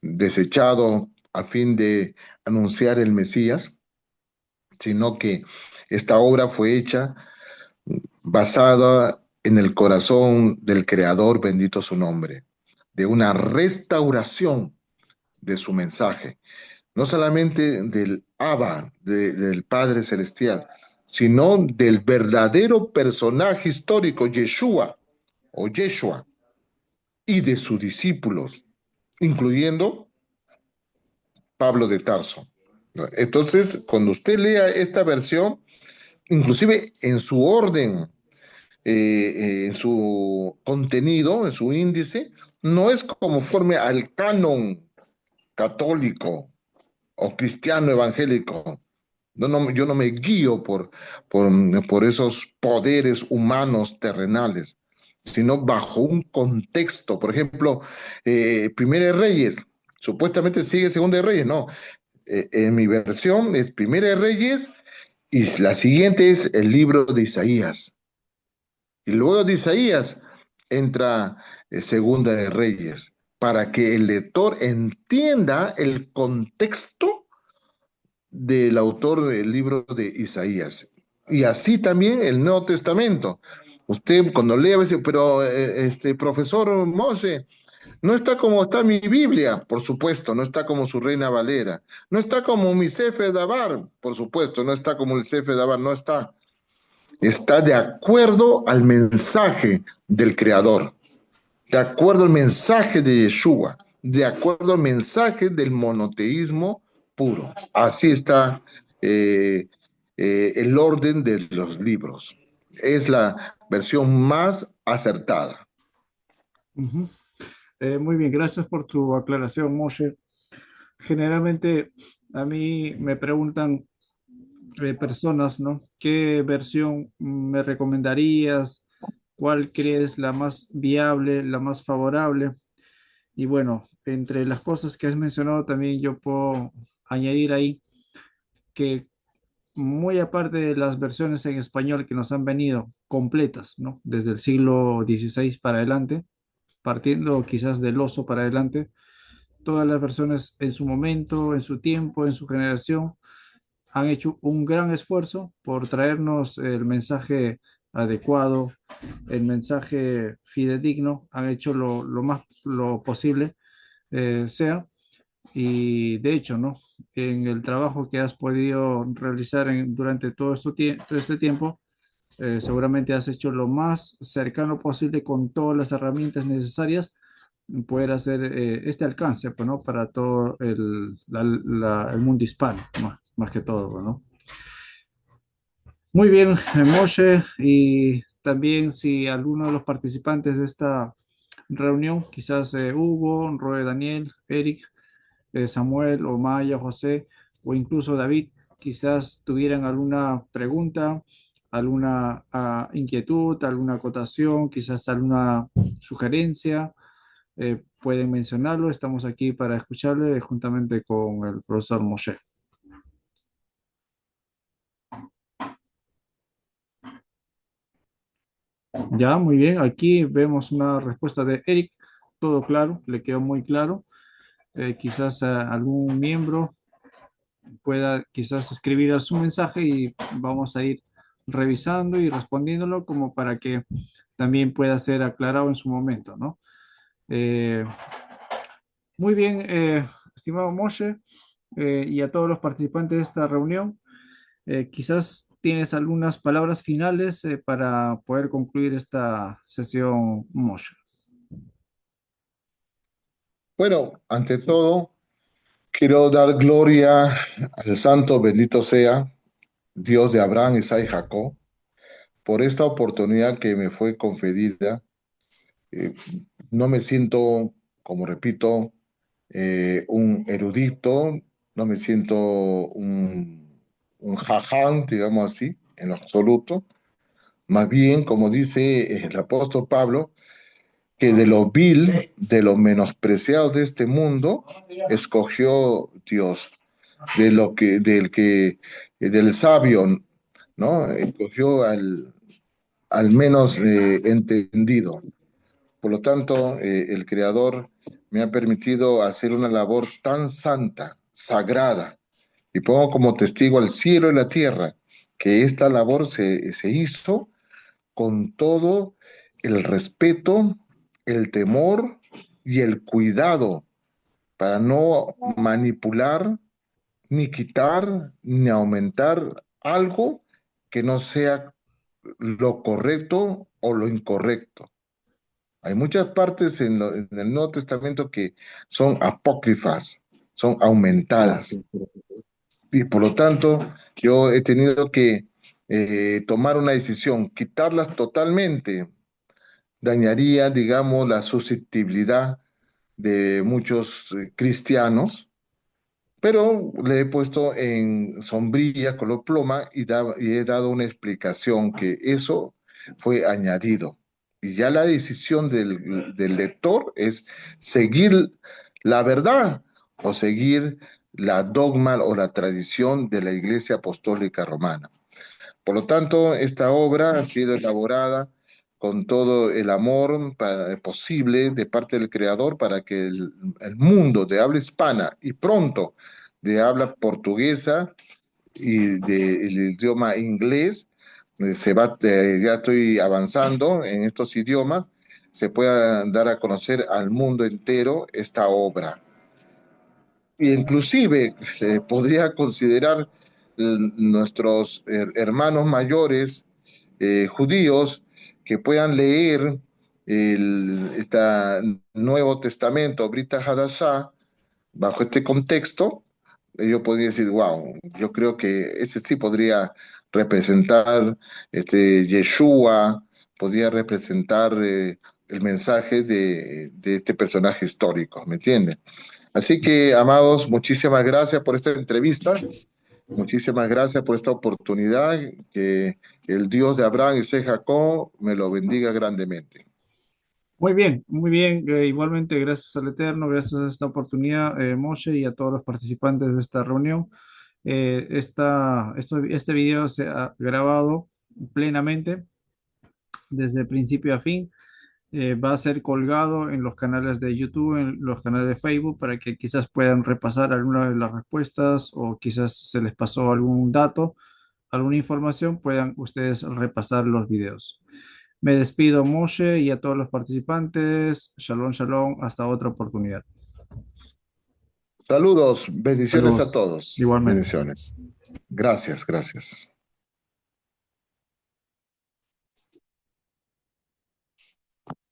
desechado a fin de anunciar el Mesías, sino que esta obra fue hecha basada en el corazón del Creador, bendito su nombre, de una restauración de su mensaje, no solamente del Abba, del Padre Celestial, sino del verdadero personaje histórico, Yeshua o Yeshua, y de sus discípulos, incluyendo Pablo de Tarso. Entonces, cuando usted lea esta versión, inclusive en su orden, en su contenido, en su índice, no es conforme al canon católico o cristiano evangélico. Yo no me guío por, por esos poderes humanos terrenales, sino bajo un contexto. Por ejemplo, Primera de Reyes, supuestamente sigue Segunda de Reyes, no. En mi versión es Primera de Reyes y la siguiente es el libro de Isaías. Y luego de Isaías entra Segunda de Reyes, para que el lector entienda el contexto del autor del libro de Isaías. Y así también el Nuevo Testamento. Usted cuando lee a veces, pero profesor Moshe, no está como está mi Biblia, por supuesto, no está como su Reina Valera, no está como mi Sefer Dabar, por supuesto, no está como el Sefer Dabar, no está. Está de acuerdo al mensaje del Creador, de acuerdo al mensaje de Yeshua, de acuerdo al mensaje del monoteísmo puro. Así está eh, el orden de los libros. Es la versión más acertada. Ujú. Muy bien, gracias por tu aclaración, Moshe. Generalmente a mí me preguntan personas, ¿no? ¿Qué versión me recomendarías? ¿Cuál crees la más viable, la más favorable? Y bueno, entre las cosas que has mencionado también yo puedo añadir ahí que muy aparte de las versiones en español que nos han venido completas, ¿no? Desde el siglo XVI para adelante, partiendo quizás del oso para adelante, todas las versiones en su momento, en su tiempo, en su generación, han hecho un gran esfuerzo por traernos el mensaje adecuado, el mensaje fidedigno, han hecho lo más lo posible sea. Y de hecho, ¿no? En el trabajo que has podido realizar durante todo este tiempo, seguramente has hecho lo más cercano posible con todas las herramientas necesarias poder hacer este alcance, pues, ¿no? Para todo el mundo hispano, más que todo, pues, ¿no? Muy bien, Moshe, y también si alguno de los participantes de esta reunión, quizás Hugo, Roe Daniel, Eric, Samuel o Maya, José o incluso David, quizás tuvieran alguna pregunta, alguna inquietud, alguna acotación, quizás alguna sugerencia, pueden mencionarlo. Estamos aquí para escucharle juntamente con el profesor Moshe. Ya, muy bien. Aquí vemos una respuesta de Eric. Todo claro, le quedó muy claro. Quizás algún miembro pueda quizás escribir su mensaje y vamos a ir revisando y respondiéndolo como para que también pueda ser aclarado en su momento, ¿no? Eh, muy bien, estimado Moshe, y a todos los participantes de esta reunión, quizás tienes algunas palabras finales para poder concluir esta sesión, Moshe. Bueno, ante todo, quiero dar gloria al Santo, bendito sea, Dios de Abraham, Isaac y Jacob, por esta oportunidad que me fue conferida. Eh, no me siento, como repito, un erudito, no me siento un jaján, digamos así, en lo absoluto. Más bien, como dice el apóstol Pablo, que de lo vil, de lo menospreciado de este mundo, escogió Dios, del sabio, ¿no? Escogió al menos entendido. Por lo tanto, el Creador me ha permitido hacer una labor tan santa, sagrada, y pongo como testigo al cielo y la tierra, que esta labor se hizo con todo el respeto, el temor y el cuidado para no manipular, ni quitar, ni aumentar algo que no sea lo correcto o lo incorrecto. Hay muchas partes en el Nuevo Testamento que son apócrifas, son aumentadas. Y por lo tanto, yo he tenido que tomar una decisión, quitarlas totalmente. Dañaría, digamos, la susceptibilidad de muchos cristianos, pero le he puesto en sombrilla, color pluma, y he dado una explicación que eso fue añadido. Y ya la decisión del lector es seguir la verdad o seguir la dogma o la tradición de la Iglesia Apostólica Romana. Por lo tanto, esta obra ha sido elaborada con todo el amor posible de parte del Creador para que el mundo de habla hispana y pronto de habla portuguesa y del idioma inglés, ya estoy avanzando en estos idiomas, se pueda dar a conocer al mundo entero esta obra. E inclusive podría considerar nuestros hermanos mayores judíos que puedan leer este Nuevo Testamento, Brit Hadashah, bajo este contexto, yo podría decir, wow, yo creo que ese sí podría representar Yeshua, podría representar el mensaje de este personaje histórico, ¿me entiendes? Así que, amados, muchísimas gracias por esta entrevista, muchísimas gracias por esta oportunidad, que el Dios de Abraham, Isaac y Jacob me lo bendiga grandemente. Muy bien, muy bien. Igualmente, gracias al Eterno, gracias a esta oportunidad, Moshe, y a todos los participantes de esta reunión. Este video se ha grabado plenamente desde principio a fin. Va a ser colgado en los canales de YouTube, en los canales de Facebook, para que quizás puedan repasar algunas de las respuestas o quizás se les pasó algún dato, alguna información, puedan ustedes repasar los videos. Me despido, Moshe, y a todos los participantes. Shalom, shalom. Hasta otra oportunidad. Saludos, bendiciones a Saludos. todos, Igualmente. bendiciones. Gracias, gracias.